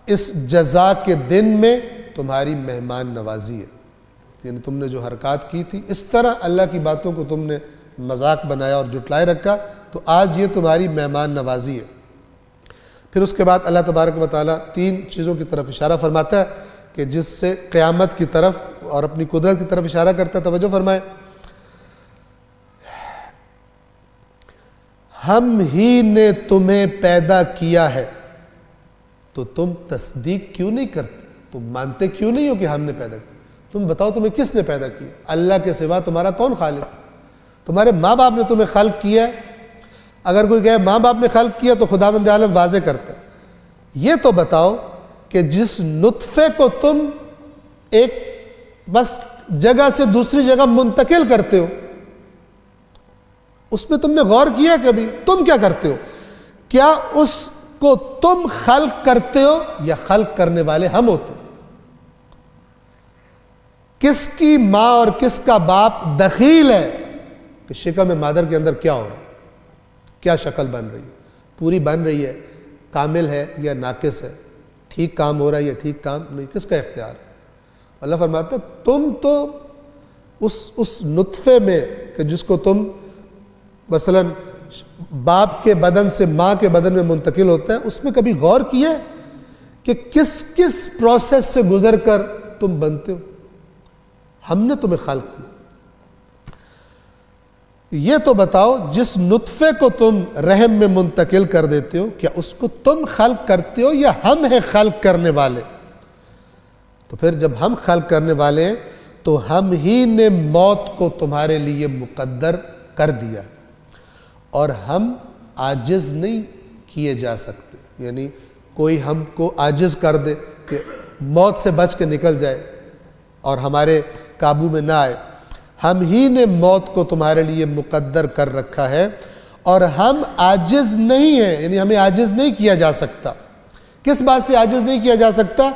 اس جزا کے دن میں تمہاری مہمان نوازی ہے۔ یعنی تم نے جو حرکات کی تھی، اس طرح اللہ کی باتوں کو تم نے مذاق بنایا اور جھٹلائے رکھا، تو آج یہ تمہاری مہمان نوازی ہے۔ پھر اس کے بعد اللہ تبارک و تعالیٰ 3 چیزوں کی طرف اشارہ فرماتا ہے کہ جس سے قیامت کی طرف اور اپنی قدرت کی طرف اشارہ کرتا ہے۔ توجہ فرمائیں، ہم ہی نے تمہیں پیدا کیا ہے تو تم تصدیق کیوں نہیں کرتے؟ تم مانتے کیوں نہیں ہو کہ ہم نے پیدا کیا؟ تم بتاؤ تمہیں کس نے پیدا کیا؟ اللہ کے سوا تمہارا کون خالق؟ تمہارے ماں باپ نے تمہیں خلق کیا ہے۔ اگر کوئی کہے ماں باپ نے خلق کیا تو خداوند عالم واضح کرتا ہے، یہ تو بتاؤ کہ جس نطفے کو تم ایک بس جگہ سے دوسری جگہ منتقل کرتے ہو، اس میں تم نے غور کیا کبھی؟ تم کیا کرتے ہو؟ کیا اس کو تم خلق کرتے ہو یا خلق کرنے والے ہم ہوتے ہیں؟ کس کی ماں اور کس کا باپ دخیل ہے کہ شکم مادر کے اندر کیا ہو رہا ہے، کیا شکل بن رہی ہے؟ پوری بن رہی ہے، کامل ہے یا ناقص ہے، ٹھیک کام ہو رہا ہے یا ٹھیک کام نہیں، کس کا اختیار ہے؟ اللہ فرماتا ہے تم تو اس نطفے میں کہ جس کو تم مثلا باپ کے بدن سے ماں کے بدن میں منتقل ہوتا ہے، اس میں کبھی غور کیا کہ کس کس پروسیس سے گزر کر تم بنتے ہو؟ ہم نے تمہیں خلق کیا۔ یہ تو بتاؤ جس نطفے کو تم رحم میں منتقل کر دیتے ہو، کیا اس کو تم خلق کرتے ہو یا ہم ہیں خلق کرنے والے؟ تو پھر جب ہم خلق کرنے والے ہیں تو ہم ہی نے موت کو تمہارے لیے مقدر کر دیا، اور ہم عاجز نہیں کیے جا سکتے۔ یعنی کوئی ہم کو عاجز کر دے کہ موت سے بچ کے نکل جائے اور ہمارے قابو میں نہ آئے، ہم ہی نے موت کو تمہارے لیے مقدر کر رکھا ہے، اور ہم عاجز نہیں ہیں، یعنی ہمیں عاجز نہیں کیا جا سکتا۔ کس بات سے عاجز نہیں کیا جا سکتا؟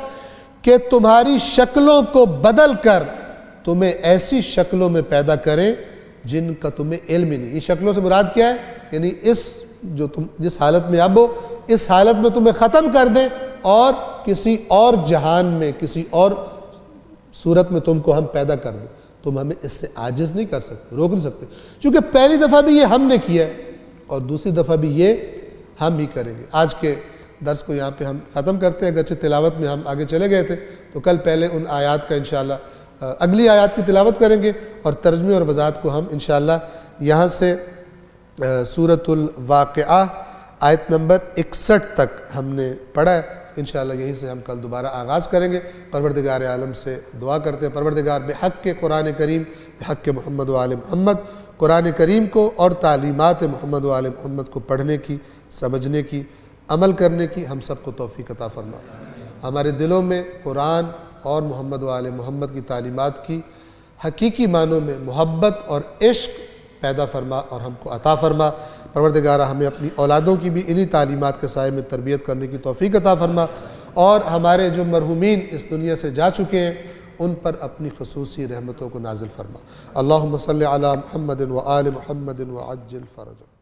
کہ تمہاری شکلوں کو بدل کر تمہیں ایسی شکلوں میں پیدا کریں جن کا تمہیں علم ہی نہیں۔ یہ شکلوں سے مراد کیا ہے؟ یعنی جس حالت میں اب ہو، اس حالت میں تمہیں ختم کر دیں اور کسی اور جہان میں، کسی اور صورت میں تم کو ہم پیدا کر دیں۔ تم ہمیں اس سے عاجز نہیں کر سکتے، روک نہیں سکتے، چونکہ پہلی دفعہ بھی یہ ہم نے کیا ہے اور دوسری دفعہ بھی یہ ہم ہی کریں گے۔ آج کے درس کو یہاں پہ ہم ختم کرتے ہیں، اگرچہ تلاوت میں ہم آگے چلے گئے تھے، تو کل پہلے ان آیات کا انشاءاللہ اگلی آیات کی تلاوت کریں گے، اور ترجمے اور وضاحت کو ہم انشاءاللہ یہاں سے سورۃ الواقعہ آیت نمبر 61 تک ہم نے پڑھا ہے۔ انشاءاللہ یہیں سے ہم کل دوبارہ آغاز کریں گے۔ پروردگار عالم سے دعا کرتے ہیں، پروردگار بحق کے قرآن کریم، بحق محمد و آل محمد، قرآن کریم کو اور تعلیمات محمد و آل محمد کو پڑھنے کی، سمجھنے کی، عمل کرنے کی ہم سب کو توفیق عطا فرما۔ ہمارے دلوں میں قرآن اور محمد و آل محمد کی تعلیمات کی حقیقی معنوں میں محبت اور عشق پیدا فرما اور ہم کو عطا فرما۔ پروردگارہ ہمیں اپنی اولادوں کی بھی انہی تعلیمات کے سائے میں تربیت کرنے کی توفیق عطا فرما، اور ہمارے جو مرحومین اس دنیا سے جا چکے ہیں ان پر اپنی خصوصی رحمتوں کو نازل فرما۔ اللہم صلی علی محمد و آل محمد وعجل فرجہ۔